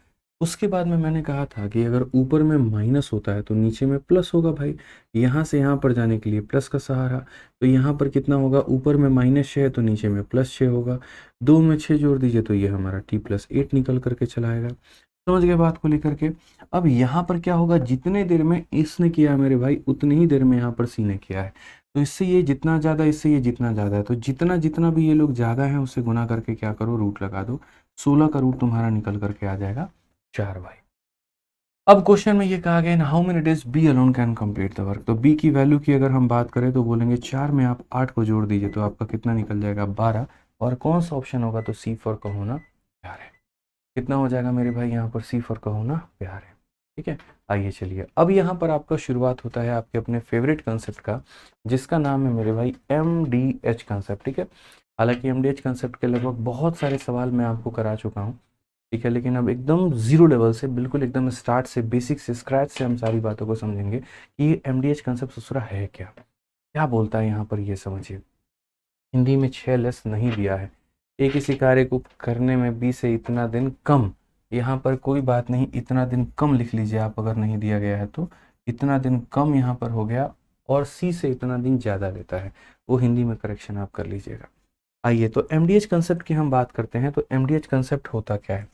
उसके बाद में मैंने कहा था कि अगर ऊपर में माइनस होता है तो नीचे में प्लस होगा भाई। यहाँ से यहाँ पर जाने के लिए प्लस का सहारा, तो यहाँ पर कितना होगा, ऊपर में -6 है तो नीचे में +6 होगा। 2 में 6 जोड़ दीजिए तो ये हमारा t+8 निकल करके चला आएगा। समझ गए बात को लेकर के। अब यहाँ पर क्या होगा, जितने देर में इसने किया मेरे भाई उतनी ही देर में यहाँ पर सी ने किया है। तो इससे ये जितना ज़्यादा, इससे ये जितना ज़्यादा है, तो जितना जितना भी ये लोग ज़्यादा हैं उससे गुना करके क्या करो, रूट लगा दो। 16 का रूट तुम्हारा निकल करके आ जाएगा 4 भाई। अब क्वेश्चन में ये कहा गया in how many days B alone can complete the work. तो बी की वैल्यू की अगर हम बात करें तो बोलेंगे 4 में आप 8 को जोड़ दीजिए तो आपका कितना निकल जाएगा, 12। और कौन सा ऑप्शन होगा, तो सी फॉर कहो ना प्यार है। कितना हो जाएगा मेरे भाई यहाँ पर, सी फॉर कहो ना प्यार है। ठीक है, आइए चलिए, अब यहाँ पर आपका शुरुआत होता है आपके अपने फेवरेट कंसेप्ट का, जिसका नाम है मेरे भाई MDH कंसेप्ट। ठीक है, हालांकि MDH कंसेप्ट के लगभग बहुत सारे सवाल मैं आपको करा चुका हूँ। ठीक है, लेकिन अब एकदम जीरो लेवल से, बिल्कुल एकदम स्टार्ट से, बेसिक से, स्क्रैच से हम सारी बातों को समझेंगे कि ये MDH कंसेप्ट ससुरा है क्या, क्या बोलता है यहाँ पर, ये समझिए। हिंदी में 6 लेस नहीं दिया है। एक किसी कार्य को करने में 20 से इतना दिन कम, यहाँ पर कोई बात नहीं, इतना दिन कम लिख लीजिए आप, अगर नहीं दिया गया है तो इतना दिन कम यहाँ पर हो गया, और सी से इतना दिन ज़्यादा लेता है, वो हिंदी में करेक्शन आप कर लीजिएगा। आइए, तो MDH कंसेप्ट की हम बात करते हैं। तो MDH कंसेप्ट होता क्या है,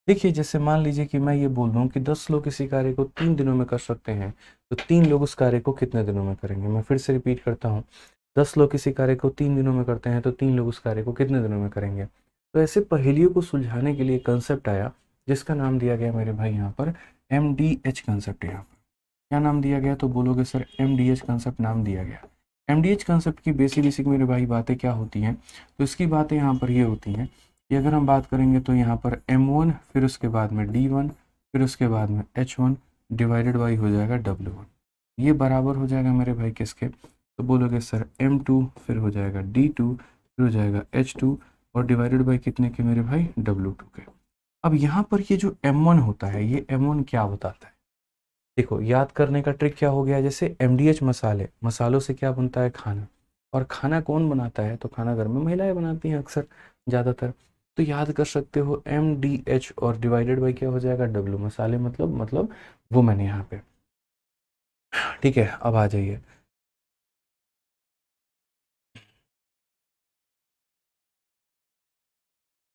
देखिए, जैसे मान लीजिए कि मैं ये बोल दूँ कि 10 लोग किसी कार्य को 3 दिनों में कर सकते हैं, तो 3 लोग उस कार्य को कितने दिनों में करेंगे। मैं फिर से रिपीट करता हूँ, 10 लोग किसी कार्य को 3 दिनों में करते हैं, तो 3 लोग उस कार्य को कितने दिनों में करेंगे। तो ऐसे पहेलियों को सुलझाने के लिए कंसेप्ट आया, जिसका नाम दिया गया मेरे भाई यहाँ पर MDH कंसेप्ट। यहाँ पर क्या नाम दिया गया, तो बोलोगे सर MDH कंसेप्ट नाम दिया गया। MDH कंसेप्ट की बेसिक मेरे भाई बातें क्या होती हैं, तो इसकी बातें यहाँ पर ये होती हैं कि अगर हम बात करेंगे तो यहाँ पर M1, फिर उसके बाद में D1, फिर उसके बाद में H1 डिवाइडेड बाई हो जाएगा W1, ये बराबर हो जाएगा मेरे भाई किसके, तो बोलोगे सर M2, फिर हो जाएगा D2, फिर हो जाएगा H2, और डिवाइडेड बाई कितने के मेरे भाई, W2 के। अब यहाँ पर ये जो M1 होता है, ये M1 क्या बताता है, देखो याद करने का ट्रिक क्या हो गया, जैसे MDH मसाले, मसालों से क्या बनता है, खाना, और खाना कौन बनाता है, तो खाना घर में महिलाएं बनाती हैं अक्सर, ज़्यादातर। तो याद कर सकते हो MDH, और डिवाइडेड बाई क्या हो जाएगा, W, मसाले मतलब वुमेन यहाँ पे। ठीक है, अब आ जाइए,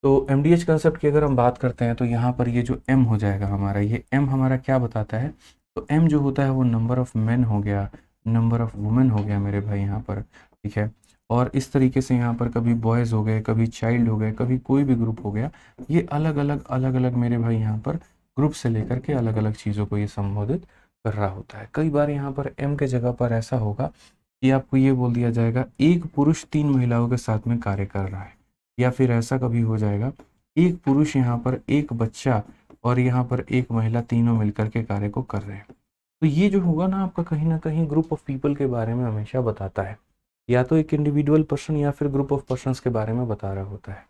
तो MDH कंसेप्ट की अगर हम बात करते हैं, तो यहाँ पर ये जो M हो जाएगा हमारा, ये M हमारा क्या बताता है, तो M जो होता है वो नंबर ऑफ मेन हो गया, नंबर ऑफ वुमेन हो गया मेरे भाई यहाँ पर। ठीक है, और इस तरीके से यहाँ पर कभी बॉयज़ हो गए, कभी चाइल्ड हो गए, कभी कोई भी ग्रुप हो गया, ये अलग अलग मेरे भाई यहाँ पर ग्रुप से लेकर के अलग अलग चीज़ों को ये संबोधित कर रहा होता है। कई बार यहाँ पर M के जगह पर ऐसा होगा कि आपको ये बोल दिया जाएगा, एक पुरुष 3 महिलाओं के साथ में कार्य कर रहा है, या फिर ऐसा कभी हो जाएगा, एक पुरुष यहाँ पर, एक बच्चा, और यहाँ पर एक महिला, तीनों मिलकर के कार्य को कर रहे हैं। तो ये जो होगा ना कहीं ग्रुप ऑफ पीपल के बारे में हमेशा बताता है, या तो एक इंडिविजुअल पर्सन या फिर ग्रुप ऑफ पर्सन्स के बारे में बता रहा होता है।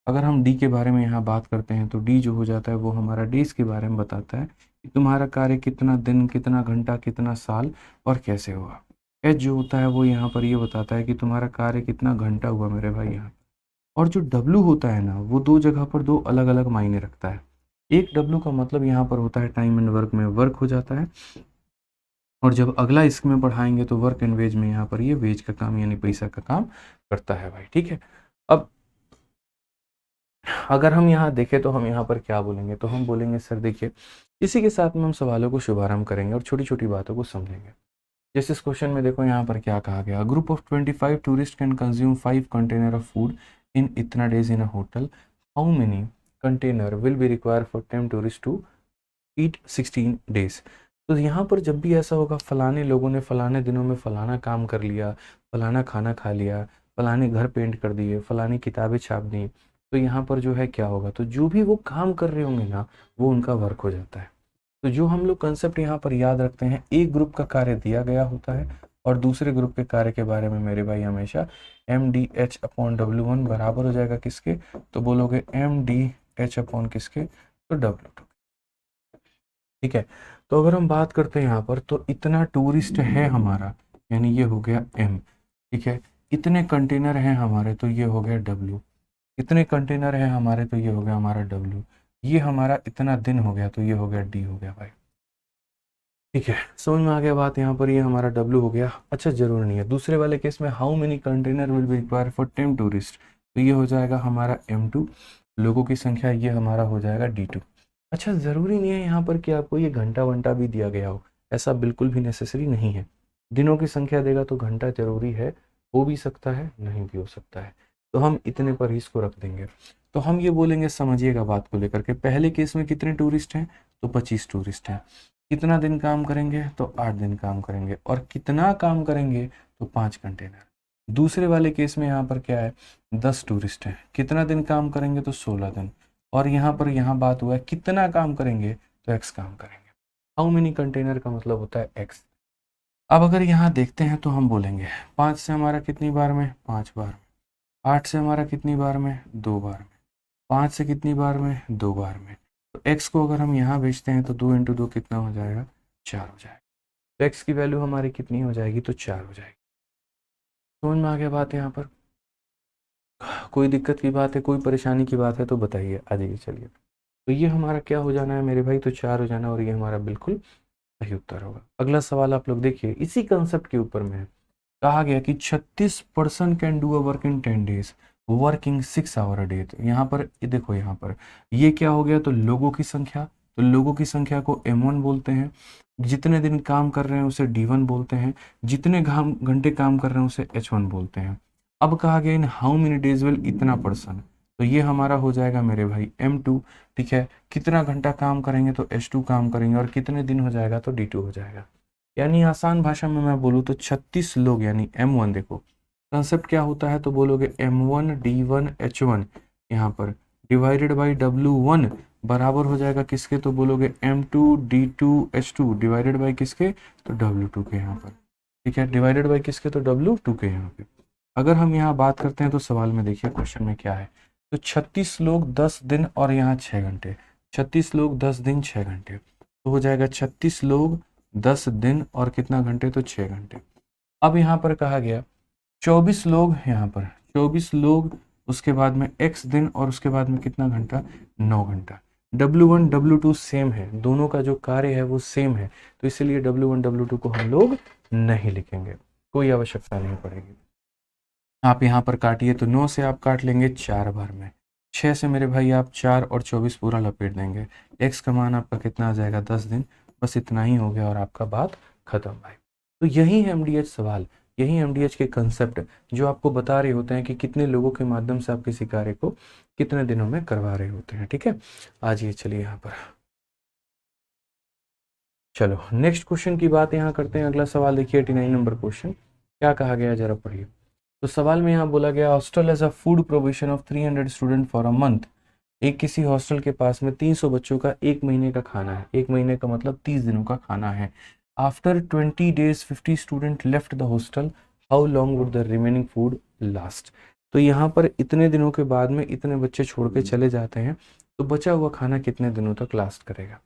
अगर हम डी के बारे में यहाँ बात करते हैं, तो डी जो हो जाता है वो हमारा डेज के बारे में बताता है कि तुम्हारा कार्य कितना दिन, कितना घंटा, कितना साल और कैसे हुआ। एच जो होता है वो यहाँ पर ये बताता है कि तुम्हारा कार्य कितना घंटा हुआ मेरे भाई यहाँ। और जो W होता है ना, वो दो जगह पर दो अलग अलग मायने रखता है। एक W का मतलब यहाँ पर होता है टाइम एंड वर्क में वर्क हो जाता है, और जब अगला इसमें पढ़ाएंगे तो वर्क एंड वेज में यहाँ पर ये वेज का काम यानी पैसा का काम करता है भाई। ठीक है, अब अगर हम यहाँ देखें तो हम यहाँ पर क्या बोलेंगे, तो हम बोलेंगे सर देखिए, इसी के साथ में हम सवालों को शुभारंभ करेंगे और छोटी छोटी बातों को समझेंगे। जैसे इस क्वेश्चन में देखो यहाँ पर क्या कहा गया, group of 25 tourist can consume 5 container of food in इतना days in a hotel, how many container will be require for 10 tourist to eat 16 days. तो यहाँ पर जब भी ऐसा होगा, फलाने लोगों ने फलाने दिनों में फलाना काम कर लिया, फलाना खाना खा लिया, फलाने घर पेंट कर दिए, फलानी किताबें छाप दी, तो यहाँ पर जो है क्या होगा, तो जो भी वो काम कर रहे होंगे ना, वो उनका वर्क हो जाता है। तो जो हम लोग कंसेप्ट यहाँ पर याद रखते हैं, एक ग्रुप का कार्य दिया गया होता है और दूसरे ग्रुप के कार्य के बारे में मेरे भाई हमेशा MDH अपॉन W1 बराबर हो जाएगा किसके, तो बोलोगे MDH अपॉन किसके, तो W2। ठीक है, तो अगर हम बात करते हैं यहाँ पर, तो इतना टूरिस्ट है हमारा, यानी ये हो गया M। ठीक है, इतने कंटेनर हैं हमारे, तो ये हो गया W। इतने कंटेनर हैं हमारे, तो ये हो गया हमारा W। ये हमारा इतना दिन हो गया, तो ये हो गया D हो गया भाई। ठीक है, समझ में आ गया बात, यहाँ पर ये हमारा W हो गया। अच्छा, जरूर नहीं है, दूसरे वाले केस में how many container will be require for 10 tourist, तो ये हो जाएगा हमारा M2, लोगों की संख्या ये हमारा हो जाएगा D2। अच्छा, ज़रूरी नहीं है यहाँ पर कि आपको ये घंटा वंटा भी दिया गया हो, ऐसा बिल्कुल भी नेसेसरी नहीं है। दिनों की संख्या देगा तो घंटा जरूरी है, हो भी सकता है, नहीं भी हो सकता है, तो हम इतने पर ही इसको रख देंगे। तो हम ये बोलेंगे, समझिएगा बात को लेकर के, पहले केस में कितने टूरिस्ट हैं, तो 25 टूरिस्ट हैं। कितना दिन काम करेंगे, तो 8 दिन काम करेंगे, और कितना काम करेंगे, तो 5 कंटेनर। दूसरे वाले केस में यहाँ पर क्या है, 10 टूरिस्ट हैं, कितना दिन काम करेंगे, तो 16 दिन, और यहाँ बात हुआ है कितना काम करेंगे, तो x काम करेंगे। हाउ मेनी कंटेनर का मतलब होता है x। अब अगर यहाँ देखते हैं तो हम बोलेंगे 5 से हमारा कितनी बार में, 5 बार में। 8 से हमारा कितनी बार में, 2 बार में। 5 से कितनी बार में, 2 बार में। तो x को अगर हम यहाँ भेजते हैं तो 2 इंटू 2 कितना हो जाएगा, 4 हो जाएगा। तो x की वैल्यू हमारी कितनी हो जाएगी, तो 4 हो जाएगी। समझ में आ गया बात यहाँ पर? कोई दिक्कत की बात है, कोई परेशानी की बात है तो बताइए, आ जाइए चलिए। तो ये हमारा क्या हो जाना है मेरे भाई, तो 4 हो जाना, और ये हमारा बिल्कुल सही उत्तर होगा। अगला सवाल आप लोग देखिए, इसी कंसेप्ट के ऊपर में है। कहा गया कि 36% can do a work in 10 days working 6 hour a day. तो यहाँ पर ये देखो, यहाँ पर ये क्या हो गया, तो लोगों की संख्या। तो लोगों की संख्या को M1 बोलते हैं। जितने दिन काम कर रहे हैं उसे D1 बोलते हैं। जितने घंटे काम कर रहे हैं उसे H1 बोलते हैं। अब कहा गया in how many days will इतना परसेंट, तो ये हमारा हो जाएगा मेरे भाई M2। ठीक है, कितना घंटा काम करेंगे तो H2 काम करेंगे, और कितने दिन हो जाएगा तो D2 हो जाएगा। यानी आसान भाषा में मैं बोलूँ तो 36 लोग यानी M1, देखो कंसेप्ट क्या होता है, तो बोलोगे M1 D1 H1 यहाँ पर डिवाइडेड बाई W1 बराबर हो जाएगा किसके, तो बोलोगे M2 D2 H2 divided by किसके, तो W2 के यहाँ पर। ठीक है, डिवाइडेड बाई किसके, तो W2 के यहाँ पे। अगर हम यहाँ बात करते हैं तो सवाल में देखिए क्वेश्चन में क्या है, तो 36 लोग 10 दिन और यहाँ 6 घंटे। 36 लोग 10 दिन 6 घंटे, तो हो जाएगा 36 लोग 10 दिन और कितना घंटे, तो 6 घंटे। अब यहाँ पर कहा गया 24 लोग, यहाँ पर 24 लोग, उसके बाद में x दिन और उसके बाद में कितना घंटा, 9 घंटा। W1 W2 सेम है, दोनों का जो कार्य है वो सेम है, तो इसलिए W1 W2 को हम लोग नहीं लिखेंगे, कोई आवश्यकता नहीं पड़ेगी। आप यहाँ पर काटिए तो 9 से आप काट लेंगे 4 बार में, 6 से मेरे भाई आप 4 और 24 पूरा लपेट देंगे। x का मान आपका कितना आ जाएगा, 10 दिन। बस इतना ही हो गया और आपका बात खत्म भाई। तो यही है MDH सवाल, यही MDH के कंसेप्ट जो आपको बता रहे होते हैं कि कितने लोगों के माध्यम से आप किसी कार्य को कितने दिनों में करवा रहे होते हैं। ठीक है, आज ये चलिए यहाँ पर चलो नेक्स्ट क्वेश्चन की बात यहाँ करते हैं। अगला सवाल देखिए 89 नंबर क्वेश्चन, क्या कहा गया है जरा पढ़िए। तो सवाल में यहाँ बोला गया hostel has a food provision of 300 student for a month. एक किसी हॉस्टल के पास में 300 बच्चों का एक महीने का खाना है, एक महीने का मतलब 30 दिनों का खाना है। After 20 days 50 student left the hostel, how long would the remaining food last. तो यहाँ पर इतने दिनों के बाद में इतने बच्चे छोड़ के चले जाते हैं, तो बचा हुआ खाना कितने दिनों तक लास्ट करेगा।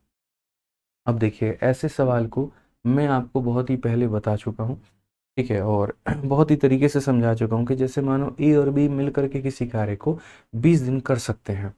अब देखिए ऐसे सवाल को मैं आपको बहुत ही पहले बता चुका हूँ, ठीक है, और बहुत ही तरीके से समझा चुका हूँ कि जैसे मानो ए और बी मिल करके किसी कार्य को 20 दिन कर सकते हैं।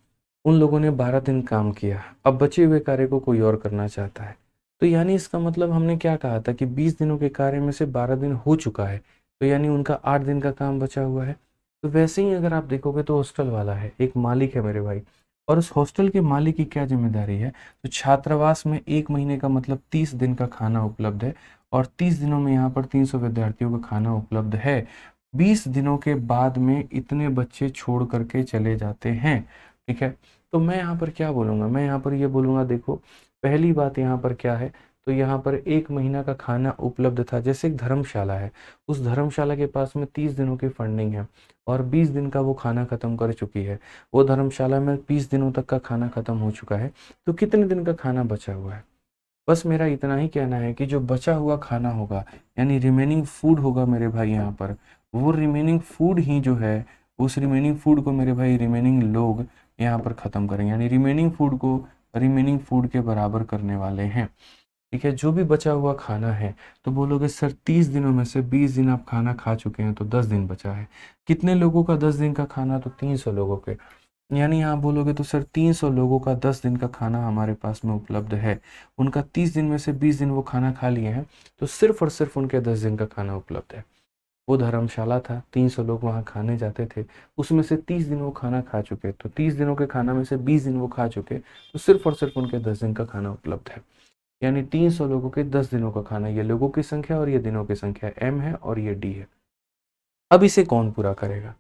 उन लोगों ने 12 दिन काम किया, अब बचे हुए कार्य को कोई और करना चाहता है, तो यानी इसका मतलब हमने क्या कहा था कि 20 दिनों के कार्य में से 12 दिन हो चुका है, तो यानी उनका 8 दिन का काम बचा हुआ है। तो वैसे ही अगर आप देखोगे तो हॉस्टल वाला है, एक मालिक है मेरे भाई, और उस हॉस्टल के मालिक की क्या जिम्मेदारी है, तो छात्रावास में एक महीने का मतलब 30 दिन का खाना उपलब्ध है, और 30 दिनों में यहाँ पर 300 विद्यार्थियों का खाना उपलब्ध है। 20 दिनों के बाद में इतने बच्चे छोड़ करके चले जाते हैं। ठीक है, तो मैं यहाँ पर क्या बोलूँगा, मैं यहाँ पर ये बोलूँगा, देखो पहली बात यहाँ पर क्या है, तो यहाँ पर एक महीना का खाना उपलब्ध था। जैसे एक धर्मशाला है, उस धर्मशाला के पास में 30 दिनों की फंडिंग है और 20 दिन का वो खाना ख़त्म कर चुकी है। वो धर्मशाला में 20 दिनों तक का खाना ख़त्म हो चुका है, तो कितने दिन का खाना बचा हुआ है। बस मेरा इतना ही कहना है कि जो बचा हुआ खाना होगा यानी रिमेनिंग फूड होगा मेरे भाई, यहाँ पर वो रिमेनिंग फूड ही जो है, उस रिमेनिंग फूड को मेरे भाई रिमेनिंग लोग यहाँ पर ख़त्म करेंगे, यानी रिमेनिंग फूड को रिमेनिंग फूड के बराबर करने वाले हैं। ठीक है, जो भी बचा हुआ खाना है, तो बोलोगे सर 30 दिनों में से 20 दिन आप खाना खा चुके हैं तो 10 दिन बचा है। कितने लोगों का 10 दिन का खाना, तो 300 लोगों के, यानी आप बोलोगे तो सर 300 लोगों का 10 दिन का खाना हमारे पास में उपलब्ध है। उनका 30 दिन में से 20 दिन वो खाना खा लिए हैं, तो सिर्फ और सिर्फ उनके 10 दिन का खाना उपलब्ध है। वो धर्मशाला था, 300 लोग वहाँ खाने जाते थे, उसमें से 30 दिन वो खाना खा चुके, तो 30 दिनों के खाना में से 20 दिन वो खा चुके, तो सिर्फ और सिर्फ उनके 10 दिन का खाना उपलब्ध है। यानी 300 लोगों के 10 दिनों का खाना, ये लोगों की संख्या और ये दिनों की संख्या M है और ये D है। अब इसे कौन पूरा करेगा,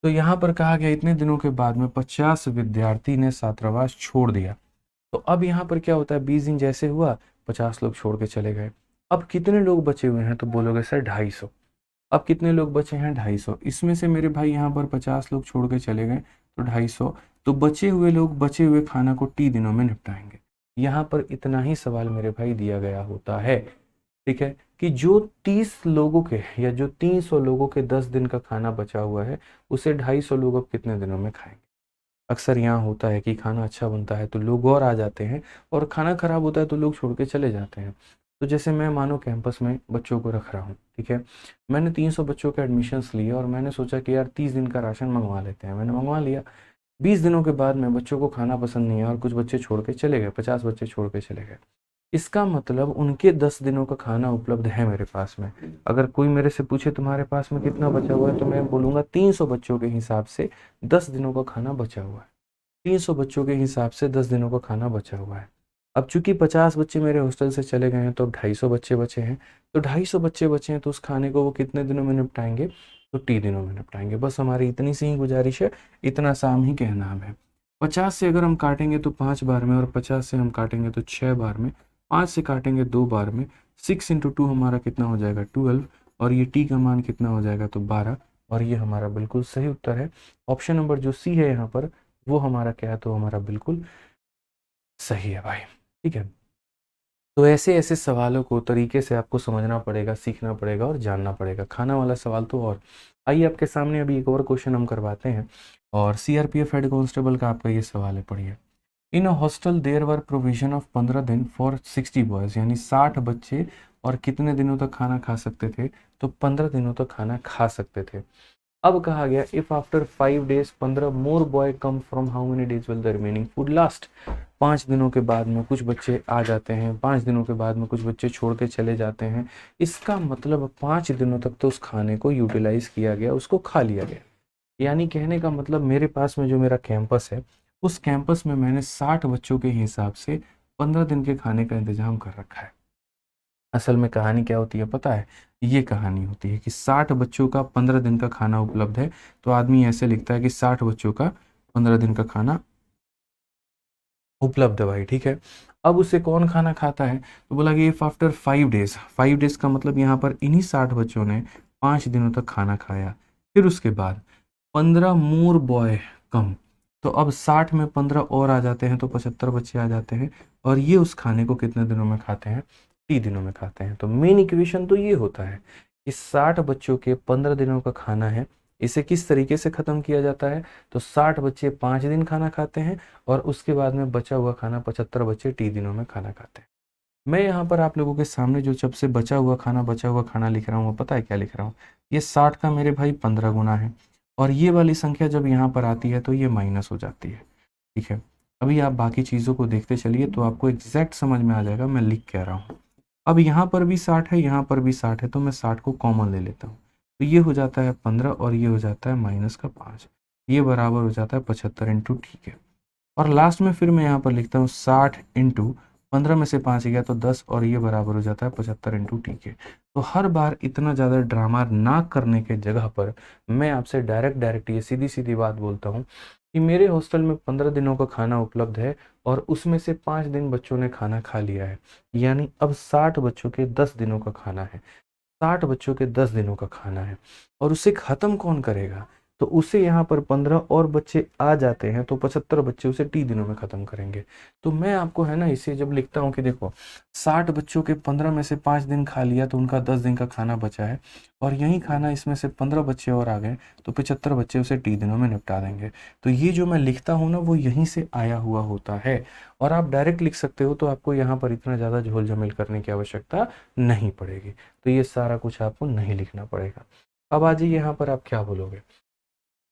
तो यहाँ पर कहा गया इतने दिनों के बाद में 50 विद्यार्थी ने छात्रावास छोड़ दिया। तो अब यहाँ पर क्या होता है, 20 दिन जैसे हुआ 50 लोग छोड़ के चले गए। अब कितने लोग बचे हुए हैं, तो बोलोगे सर 250। अब कितने लोग बचे हैं, 250। इसमें से मेरे भाई यहाँ पर 50 लोग छोड़ के चले गए, तो 250, तो बचे हुए लोग बचे हुए खाना को टी दिनों में निपटाएंगे। यहाँ पर इतना ही सवाल मेरे भाई दिया गया होता है, ठीक है, कि जो 30 लोगों के या जो 300 लोगों के 10 दिन का खाना बचा हुआ है, उसे 250 लोग अब कितने दिनों में खाएंगे। अक्सर यहाँ होता है कि खाना अच्छा बनता है तो लोग और आ जाते हैं, और खाना खराब होता है तो लोग छोड़ के चले जाते हैं। तो जैसे मैं मानो कैंपस में बच्चों को रख रहा हूँ, ठीक है, मैंने 300 बच्चों के एडमिशन्स लिए और मैंने सोचा कि यार 30 दिन का राशन मंगवा लेते हैं। मैंने मंगवा लिया। 20 दिनों के बाद में बच्चों को खाना पसंद नहीं है और कुछ बच्चे छोड़ के चले गए, 50 बच्चे छोड़ के चले गए। इसका मतलब उनके 10 दिनों का खाना उपलब्ध है मेरे पास में। अगर कोई मेरे से पूछे तुम्हारे पास में कितना बचा हुआ है, तो मैं बोलूँगा 300 बच्चों के हिसाब से 10 दिनों का खाना बचा हुआ है। 300 बच्चों के हिसाब से 10 दिनों का खाना बचा हुआ है। अब चूंकि 50 बच्चे मेरे हॉस्टल से चले गए हैं, तो 250 बच्चे बचे हैं। तो 250 बच्चे बचे हैं, तो उस खाने को वो कितने दिनों में निपटाएंगे, तो टी दिनों में निपटाएंगे। बस हमारी इतनी सी ही गुजारिश है, इतना सा हम ही कहना है। 50 से अगर हम काटेंगे तो 5 बार में, और 50 से हम काटेंगे तो 6 बार में, 5 से काटेंगे 2 बार में, 6 इंटू 2 हमारा कितना हो जाएगा 12, और ये टी का मान कितना हो जाएगा तो 12। और ये हमारा बिल्कुल सही उत्तर है। ऑप्शन नंबर जो सी है यहाँ पर, वो हमारा क्या है, तो हमारा बिल्कुल सही है भाई, ठीक है। तो ऐसे ऐसे सवालों को तरीके से आपको समझना पड़ेगा, सीखना पड़ेगा और जानना पड़ेगा। खाना वाला सवाल तो और आइए आपके सामने अभी एक और क्वेश्चन हम करवाते हैं, और सीआरपीएफ हेड कांस्टेबल का आपका ये सवाल है, पढ़िए। In a hostel there were provision of 15 दिन फॉर 60 बॉयज, यानी 60 बच्चे, और कितने दिनों तक खाना खा सकते थे, तो 15 दिनों तक खाना खा सकते थे। अब कहा गया if after 5 days 15 more boy come from how many days will the remaining food last. 5 दिनों के बाद में कुछ बच्चे आ जाते हैं, 5 दिनों के बाद में कुछ बच्चे छोड़ के चले जाते हैं। इसका मतलब 5 दिनों तक तो उस खाने को यूटिलाइज किया गया, उसको खा लिया गया। यानी कहने का मतलब मेरे पास में जो मेरा कैंपस है, उस कैंपस में मैंने 60 बच्चों के हिसाब से 15 दिन के खाने का इंतजाम कर रखा है। असल में कहानी क्या होती है पता है, ये कहानी होती है कि 60 बच्चों का 15 दिन का खाना उपलब्ध है। तो आदमी ऐसे लिखता है कि 60 बच्चों का 15 दिन का खाना उपलब्ध है भाई, ठीक है। अब उसे कौन खाना खाता है, तो बोला कि इफ आफ्टर 5 डेज, 5 डेज का मतलब यहाँ पर इन्हीं 60 बच्चों ने 5 दिनों तक खाना खाया। फिर उसके बाद 15 मोर बॉय कम, तो अब 60 में 15 और आ जाते हैं, तो 75 बच्चे आ जाते हैं, और ये उस खाने को कितने दिनों में खाते हैं, 30 दिनों में खाते हैं। तो मेन इक्वेशन तो ये होता है कि 60 बच्चों के 15 दिनों का खाना है, इसे किस तरीके से ख़त्म किया जाता है, तो 60 बच्चे 5 दिन खाना खाते हैं, और उसके बाद में बचा हुआ खाना 75 बच्चे 30 दिनों में खाना खाते हैं। मैं यहाँ पर आप लोगों के सामने जो जब से बचा हुआ खाना लिख रहा हूँ, वो पता है क्या लिख रहा हूँ, ये 60 का मेरे भाई 15 गुना है, और ये वाली संख्या जब यहाँ पर आती है तो ये माइनस हो जाती है, ठीक है। अभी आप बाकी चीज़ों को देखते चलिए तो आपको एग्जैक्ट समझ में आ जाएगा मैं लिख क्या रहा हूँ। अब यहाँ पर भी 60 है, यहाँ पर भी 60 है, तो मैं 60 को कॉमन ले लेता हूँ, तो ये हो जाता है 15, और ये हो जाता है माइनस का 5, ये बराबर हो जाता है 75 इंटू, ठीक है। और लास्ट में फिर मैं यहाँ पर लिखता हूँ 60 इंटू 15 में से 5 गया तो 10, और ये बराबर हो जाता है 75 इंटू, ठीक है। तो हर बार इतना ज़्यादा ड्रामा ना करने के जगह पर मैं आपसे डायरेक्ट ये सीधी सीधी बात बोलता हूँ कि मेरे हॉस्टल में 15 दिनों का खाना उपलब्ध है, और उसमें से 5 दिन बच्चों ने खाना खा लिया है। यानी अब 60 बच्चों के 10 दिनों का खाना है, 60 बच्चों के 10 दिनों का खाना है, और उसे ख़त्म कौन करेगा, तो उसे यहाँ पर 15 और बच्चे आ जाते हैं, तो 75 बच्चे उसे टी दिनों में ख़त्म करेंगे। तो मैं आपको है ना इसे जब लिखता हूँ कि देखो 60 बच्चों के 15 में से 5 दिन खा लिया तो उनका 10 दिन का खाना बचा है, और यही खाना इसमें से 15 बच्चे और आ गए, तो 75 बच्चे उसे टी दिनों में निपटा देंगे। तो ये जो मैं लिखता हूँ ना, वो यहीं से आया हुआ होता है, और आप डायरेक्ट लिख सकते हो, तो आपको यहाँ पर इतना ज़्यादा झोल झमेल करने की आवश्यकता नहीं पड़ेगी। तो ये सारा कुछ आपको नहीं लिखना पड़ेगा। अब आ जाइए यहाँ पर आप क्या बोलोगे,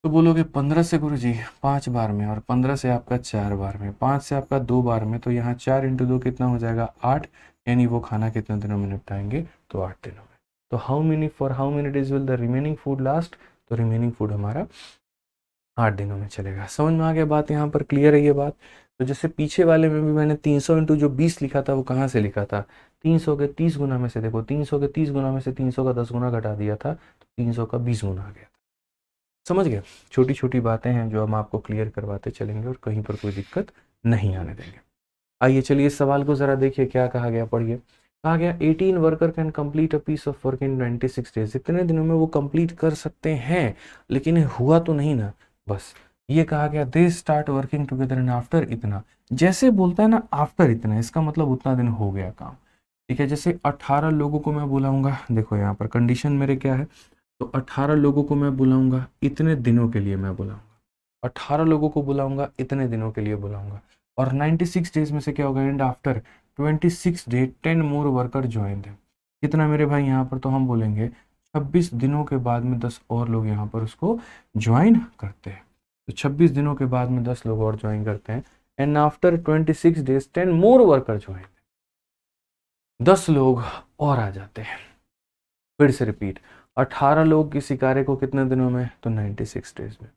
तो बोलोगे 15 से गुरुजी 5 बार में, और 15 से आपका 4 बार में, 5 से आपका 2 बार में, तो यहाँ 4 इंटू 2 कितना हो जाएगा 8, यानी वो खाना कितने दिनों में निपटाएंगे, तो 8 दिनों में। तो how many days will the remaining food last, तो रिमेनिंग फूड हमारा 8 दिनों में चलेगा। समझ में आ गया बात, यहाँ पर क्लियर है ये बात। तो जैसे पीछे वाले में भी मैंने 300 इंटू जो 20 लिखा था, वो कहाँ से लिखा था, 300 के 30 गुना में से, देखो 300 के 30 गुना में से 300 का 10 गुना घटा दिया था, तो 300 का 20 गुना आ गया। समझ गए, छोटी छोटी बातें हैं जो हम आपको क्लियर करवाते चलेंगे, और कहीं पर कोई दिक्कत नहीं आने देंगे। आइए चलिए इस सवाल को ज़रा देखिए क्या कहा गया, पढ़िए। कहा गया 18 worker can complete a piece of work in 96 days, इतने दिनों में वो कंप्लीट कर सकते हैं, लेकिन हुआ तो नहीं ना, बस ये कहा गया they start working together and after इतना, जैसे बोलता है ना आफ्टर इतना, इसका मतलब उतना दिन हो गया काम। ठीक है, जैसे 18 लोगों को मैं बुलाऊंगा, देखो यहाँ पर कंडीशन मेरे क्या है, तो 18 लोगों को मैं बुलाऊंगा इतने दिनों के लिए मैं बुलाऊंगा, 18 लोगों को बुलाऊंगा इतने दिनों के लिए बुलाऊंगा, और 96 डेज में से क्या होगा, and after 26 day 10 more worker join them. कितना मेरे भाई यहाँ पर, तो हम बोलेंगे 26 दिनों के बाद में 10 और लोग यहाँ पर उसको ज्वाइन करते हैं। तो 26 दिनों के बाद में 10 लोग और ज्वाइन करते हैं, and after 26 days 10 more worker join, 10 लोग और आ जाते हैं। फिर से रिपीट, 18 लोग किसी कार्य को कितने दिनों में, तो 96 डेज में,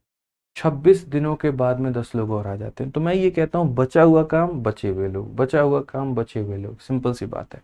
26 दिनों के बाद में 10 लोग और आ जाते हैं। तो मैं ये कहता हूँ बचा हुआ काम बचे हुए लोग, बचा हुआ काम बचे हुए लोग, सिंपल सी बात है।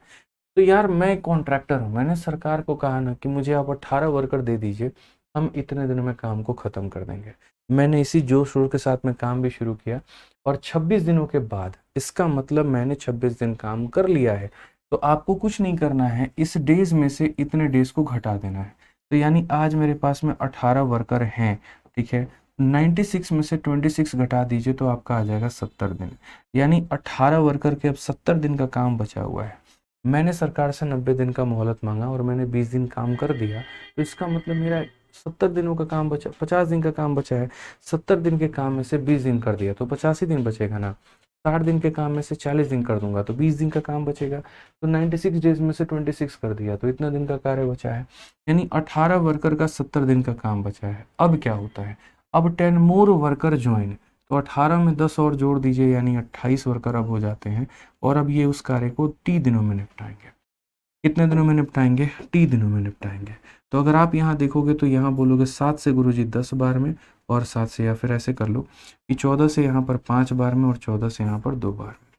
तो यार मैं कॉन्ट्रैक्टर हूँ, मैंने सरकार को कहा ना कि मुझे आप 18 वर्कर दे दीजिए, हम इतने दिनों में काम को ख़त्म कर देंगे। मैंने इसी जोश शोर के साथ में काम भी शुरू किया, और 26 दिनों के बाद, इसका मतलब मैंने 26 दिन काम कर लिया है, तो आपको कुछ नहीं करना है, इस डेज में से इतने डेज को घटा देना है। तो यानी आज मेरे पास में 18 वर्कर हैं, ठीक है, 96 में से 26 घटा दीजिए तो आपका आ जाएगा 70 दिन, यानी 18 वर्कर के अब 70 दिन का काम बचा हुआ है। मैंने सरकार से 90 दिन का मोहलत मांगा और मैंने 20 दिन काम कर दिया, तो इसका मतलब मेरा 70 दिनों का काम बचा, 50 दिन का काम बचा है। 70 दिन के काम में से 20 दिन कर दिया तो 85 दिन बचेगा ना। 60 दिन के काम में से 40 दिन कर दूंगा तो 20 दिन का काम बचेगा। तो 96 डेज में से 26 कर दिया तो इतना दिन का कार्य बचा है, यानी 18 वर्कर का 70 दिन का काम बचा है। अब क्या होता है, अब 10 मोर वर्कर ज्वाइन, तो 18 में 10 और जोड़ दीजिए, यानी 28 वर्कर अब हो जाते हैं, और अब ये उस कार्य को टी दिनों में निपटाएंगे। कितने दिनों में निपटाएंगे, टी दिनों में निपटाएंगे। तो अगर आप यहाँ देखोगे तो यहाँ बोलोगे 7 से गुरुजी 10 बार में, और 7 से, या फिर ऐसे कर लो कि 14 से यहाँ पर 5 बार में, और 14 से यहाँ पर 2 बार में,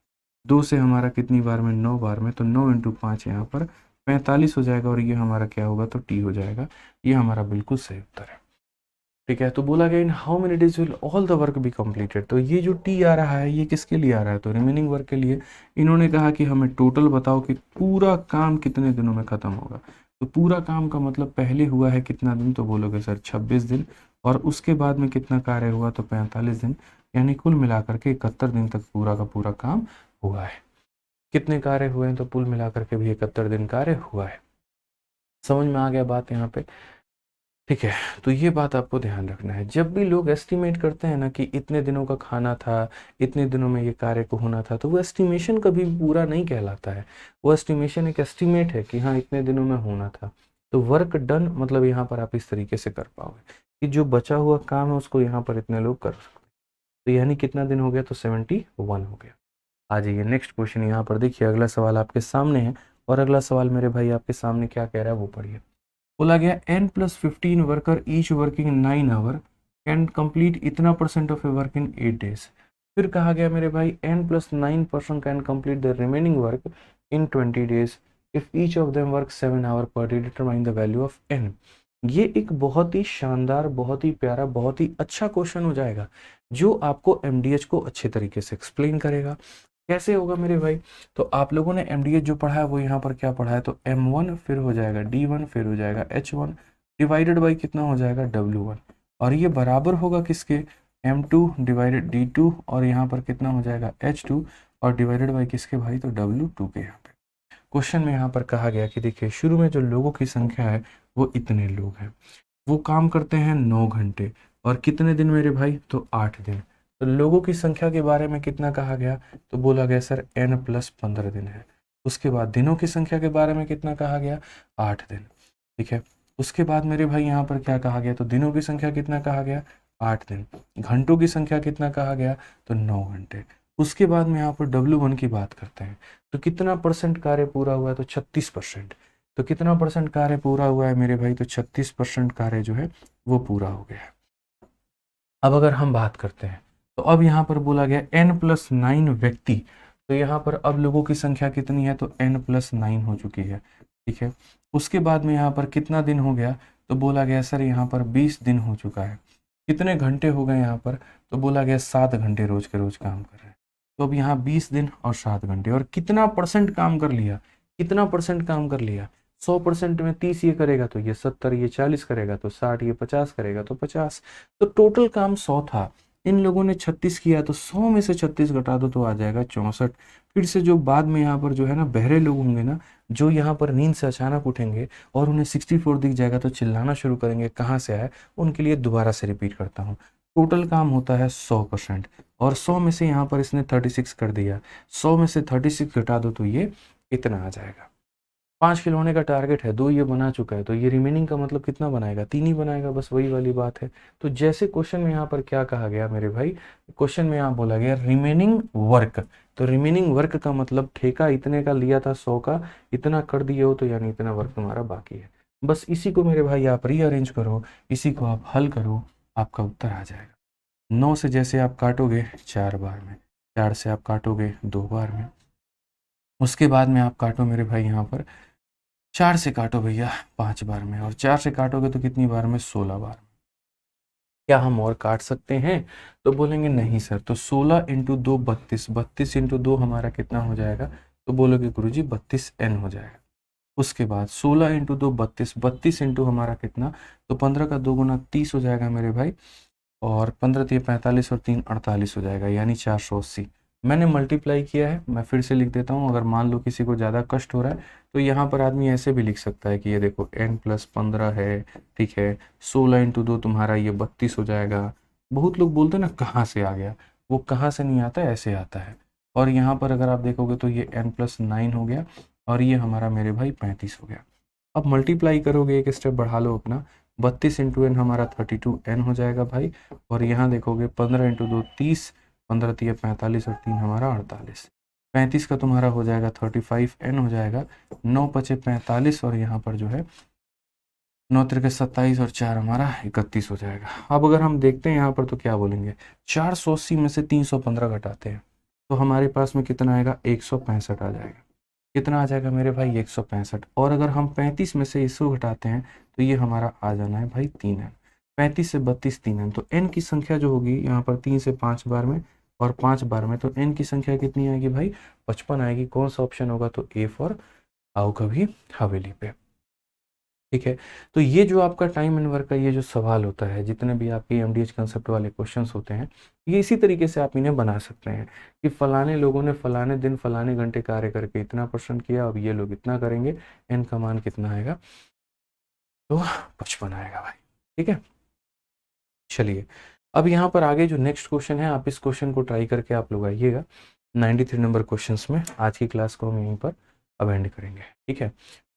2 से हमारा कितनी बार में, 9 बार में, तो 9 इंटू 5 यहाँ पर 45 हो जाएगा, और ये हमारा क्या होगा, तो टी हो जाएगा। ये हमारा बिल्कुल सही उत्तर है। ठीक है, तो बोला गया in how many days will all the work be completed, तो ये जो टी आ रहा है ये किसके लिए आ रहा है, तो रिमेनिंग वर्क के लिए। इन्होंने कहा कि हमें टोटल बताओ कि पूरा काम कितने दिनों में खत्म होगा। तो पूरा काम का मतलब पहले हुआ है कितना दिन, तो बोलोगे सर 26 दिन, और उसके बाद में कितना कार्य हुआ, तो 45 दिन, यानी कुल मिलाकर के 71 दिन तक पूरा का पूरा काम हुआ है। कितने कार्य हुए हैं, तो कुल मिलाकर के भी 71 दिन कार्य हुआ है। समझ में आ गया बात यहाँ पे। ठीक है, तो ये बात आपको ध्यान रखना है, जब भी लोग एस्टिमेट करते हैं ना कि इतने दिनों का खाना था, इतने दिनों में ये कार्य को होना था, तो वो एस्टिमेशन कभी भी पूरा नहीं कहलाता है। वो एस्टिमेशन एक एस्टिमेट है कि हाँ इतने दिनों में होना था। तो वर्क डन मतलब यहाँ पर आप इस तरीके से कर पाओगे कि जो बचा हुआ काम है उसको यहाँ पर इतने लोग कर सकते हैं। तो यानी कितना दिन हो गया, तो 71 हो गया। आ जाइए नेक्स्ट क्वेश्चन, यहाँ पर देखिए अगला सवाल आपके सामने है, और अगला सवाल मेरे भाई आपके सामने क्या कह रहा है वो पढ़िए। बोला गया n+15 worker each working 9 hour can complete इतना % of a work in 8 days. फिर कहा गया मेरे भाई n+9 person can complete the remaining work in 20 days if each of them work 7 hour per day, determine the value of n। ये एक बहुत ही शानदार, बहुत ही प्यारा, बहुत ही अच्छा क्वेश्चन हो जाएगा जो आपको MDH को अच्छे तरीके से एक्सप्लेन करेगा। कैसे होगा मेरे भाई, तो आप लोगों ने MDH जो पढ़ा है वो यहाँ पर क्या पढ़ा है, तो M1 फिर हो जाएगा D1 फिर हो जाएगा H1 डिवाइडेड बाई कितना हो जाएगा, W1, और ये बराबर होगा किसके, M2 डिवाइडेड D2, और यहाँ पर कितना हो जाएगा H2, और डिवाइडेड बाई किसके भाई, तो W2 के। यहाँ पे क्वेश्चन में यहाँ पर कहा गया कि देखिए शुरू में जो लोगों की संख्या है वो इतने लोग हैं, वो काम करते हैं 9 घंटे, और कितने दिन मेरे भाई, तो 8 दिन। तो लोगों की संख्या के बारे में कितना कहा गया, तो बोला गया सर n+15 दिन है। उसके बाद दिनों की संख्या के बारे में कितना कहा गया, 8 दिन। ठीक है, उसके बाद मेरे भाई यहाँ पर क्या कहा गया, तो दिनों की संख्या कितना कहा गया, 8 दिन। घंटों की संख्या कितना कहा गया, तो 9 घंटे। उसके बाद में यहाँ पर W1 की बात करते हैं, तो कितना % कार्य पूरा हुआ है, तो 36%। तो कितना % कार्य पूरा हुआ है मेरे भाई, तो 36% कार्य जो है वो पूरा हो गया है। अब अगर हम बात करते हैं तो अब यहाँ पर बोला गया n+9 व्यक्ति, तो यहाँ पर अब लोगों की संख्या कितनी है, तो n+9 हो चुकी है। ठीक है, उसके बाद में यहाँ पर कितना दिन हो गया, तो बोला गया सर यहाँ पर 20 दिन हो चुका है। कितने घंटे हो गए यहाँ पर, तो बोला गया 7 घंटे रोज के रोज काम कर रहे हैं। तो अब यहाँ 20 दिन और 7 घंटे, और कितना % काम कर लिया, कितना % काम कर लिया, 100% में 30 ये करेगा तो ये 70, ये 40 करेगा तो 60, ये 50 करेगा तो 50। तो टोटल काम 100 था, इन लोगों ने 36 किया, तो 100 में से 36 घटा दो तो आ जाएगा 64। फिर से जो बाद में यहाँ पर जो है ना बहरे लोग होंगे ना, जो यहाँ पर नींद से अचानक उठेंगे और उन्हें 64 दिख जाएगा तो चिल्लाना शुरू करेंगे कहाँ से आया, उनके लिए दोबारा से रिपीट करता हूँ। टोटल काम होता है 100%, और 100 में से यहाँ पर इसने 36 कर दिया, 100 में से 36 घटा दो तो ये इतना आ जाएगा। 5 किलो होने का टारगेट है, 2 ये बना चुका है, तो ये रिमेनिंग का मतलब कितना बनाएगा, 3 ही बनाएगा, बस वही वाली बात है। तो जैसे क्वेश्चन में यहाँ पर क्या कहा गया मेरे भाई, क्वेश्चन में यहाँ बोला गया रिमेनिंग वर्क, तो रिमेनिंग वर्क का मतलब ठेका इतने का लिया था 100 का, इतना कर दिए हो तो यानी इतना वर्क तुम्हारा बाकी है। बस इसी को मेरे भाई आप रीअरेंज करो, इसी को आप हल करो, आपका उत्तर आ जाएगा। 9 से जैसे आप काटोगे 4 बार में, 4 से आप काटोगे 2 बार में, उसके बाद में आप काटो मेरे भाई यहाँ पर 4 से काटो भैया 5 बार में, और 4 से काटोगे तो कितनी बार में, 16 बार। क्या हम और काट सकते हैं, तो बोलेंगे नहीं सर, तो 16 इंटू 2 32, 32 इंटू 2 हमारा कितना हो जाएगा, तो बोलोगे गुरुजी 32n हो जाएगा। उसके बाद 16 इंटू 2 32, 32 इंटू हमारा कितना, तो 15 का 2 गुना 30 हो जाएगा मेरे भाई, और 15 3 45 और 3 48 हो जाएगा, यानी 480। मैंने मल्टीप्लाई किया है, मैं फिर से लिख देता हूँ, अगर मान लो किसी को ज़्यादा कष्ट हो रहा है तो यहाँ पर आदमी ऐसे भी लिख सकता है कि ये देखो n+15 है, ठीक है, 16 इंटू 2 तुम्हारा ये 32 हो जाएगा। बहुत लोग बोलते हैं ना कहाँ से आ गया, वो कहाँ से नहीं आता, ऐसे आता है। और यहाँ पर अगर आप देखोगे तो ये n+9 हो गया, और ये हमारा मेरे भाई 35 हो गया। अब मल्टीप्लाई करोगे, एक स्टेप बढ़ा लो अपना, 32 इंटू एन हमारा 32n हो जाएगा भाई, और यहाँ देखोगे 15 इंटू 2 30, 15 3 45 और 3 हमारा 48, 35 का तुम्हारा हो जाएगा 35n हो जाएगा, 9 पचे 45, और यहाँ पर जो है 9 तिरके 27 और 4 हमारा 31 हो जाएगा। अब अगर हम देखते हैं यहाँ पर तो क्या बोलेंगे, 480 में से 315 घटाते हैं तो हमारे पास में कितना आएगा, 165 आ जाएगा। कितना आ जाएगा मेरे भाई, 165। और अगर हम 35 में से 100 घटाते हैं तो ये हमारा आ जाना है भाई 3n। 35 से 32 3n, तो n की संख्या जो होगी यहाँ पर 3 से 5 बार में और 5 बार में, तो n की संख्या कितनी आएगी भाई, 55 आएगी। कौन सा ऑप्शन होगा, तो ए फॉर आओ कभी हवेली पे। ठीक है, तो ये जो आपका टाइम एंड वर्क का ये जो सवाल होता है, जितने भी आपके एमडीएच कंसेप्ट वाले क्वेश्चंस होते हैं, ये इसी तरीके से आप इन्हें बना सकते हैं कि फलाने लोगों ने फलाने दिन फलाने घंटे कार्य करके इतना % किया, अब ये लोग इतना करेंगे, एन का मान कितना आएगा, तो 55 आएगा भाई। ठीक है, चलिए अब यहाँ पर आगे जो नेक्स्ट क्वेश्चन है, आप इस क्वेश्चन को ट्राई करके आप लोग आइएगा 93 नंबर क्वेश्चंस में। आज की क्लास को हम यहीं पर अब एंड करेंगे। ठीक है,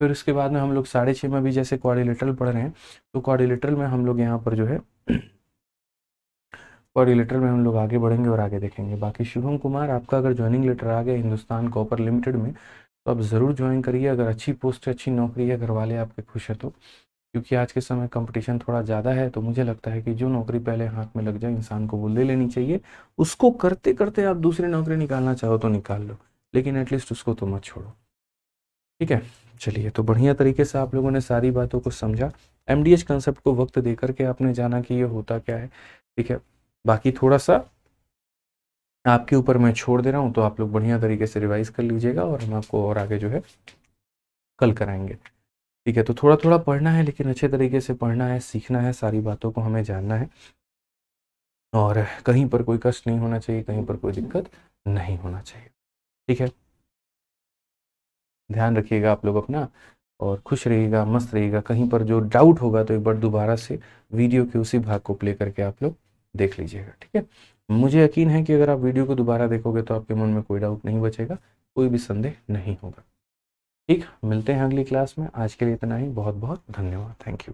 फिर उसके बाद में हम लोग 6:30 में भी जैसे क्वाड्रिलेटरल पढ़ रहे हैं, तो क्वाड्रिलेटरल में हम लोग यहाँ पर जो है क्वाड्रिलेटरल में हम लोग आगे बढ़ेंगे और आगे देखेंगे। बाकी शुभम कुमार, आपका अगर ज्वाइनिंग लेटर आ गया हिंदुस्तान कॉपर लिमिटेड में तो आप ज़रूर ज्वाइन करिए। अगर अच्छी पोस्ट है, अच्छी नौकरी है, घर वाले आपके खुश है तो, क्योंकि आज के समय कंपटीशन थोड़ा ज़्यादा है, तो मुझे लगता है कि जो नौकरी पहले हाथ में लग जाए इंसान को वो ले लेनी चाहिए। उसको करते करते आप दूसरी नौकरी निकालना चाहो तो निकाल लो, लेकिन एटलीस्ट उसको तो मत छोड़ो। ठीक है, चलिए, तो बढ़िया तरीके से आप लोगों ने सारी बातों को समझा, एमडीएच कंसेप्ट को वक्त दे करके आपने जाना कि ये होता क्या है। ठीक है, बाकी थोड़ा सा आपके ऊपर मैं छोड़ दे रहा हूँ, तो आप लोग बढ़िया तरीके से रिवाइज कर लीजिएगा और हम आपको और आगे जो है कल कराएंगे। ठीक है, तो थोड़ा थोड़ा पढ़ना है, लेकिन अच्छे तरीके से पढ़ना है, सीखना है, सारी बातों को हमें जानना है, और कहीं पर कोई कष्ट नहीं होना चाहिए, कहीं पर कोई दिक्कत नहीं होना चाहिए। ठीक है, ध्यान रखिएगा आप लोग अपना, और खुश रहिएगा, मस्त रहिएगा। कहीं पर जो डाउट होगा तो एक बार दोबारा से वीडियो के उसी भाग को प्ले करके आप लोग देख लीजिएगा। ठीक है, मुझे यकीन है कि अगर आप वीडियो को दोबारा देखोगे तो आपके मन में कोई डाउट नहीं बचेगा, कोई भी संदेह नहीं होगा। ठीक, मिलते हैं अगली क्लास में। आज के लिए इतना ही, बहुत बहुत धन्यवाद, थैंक यू।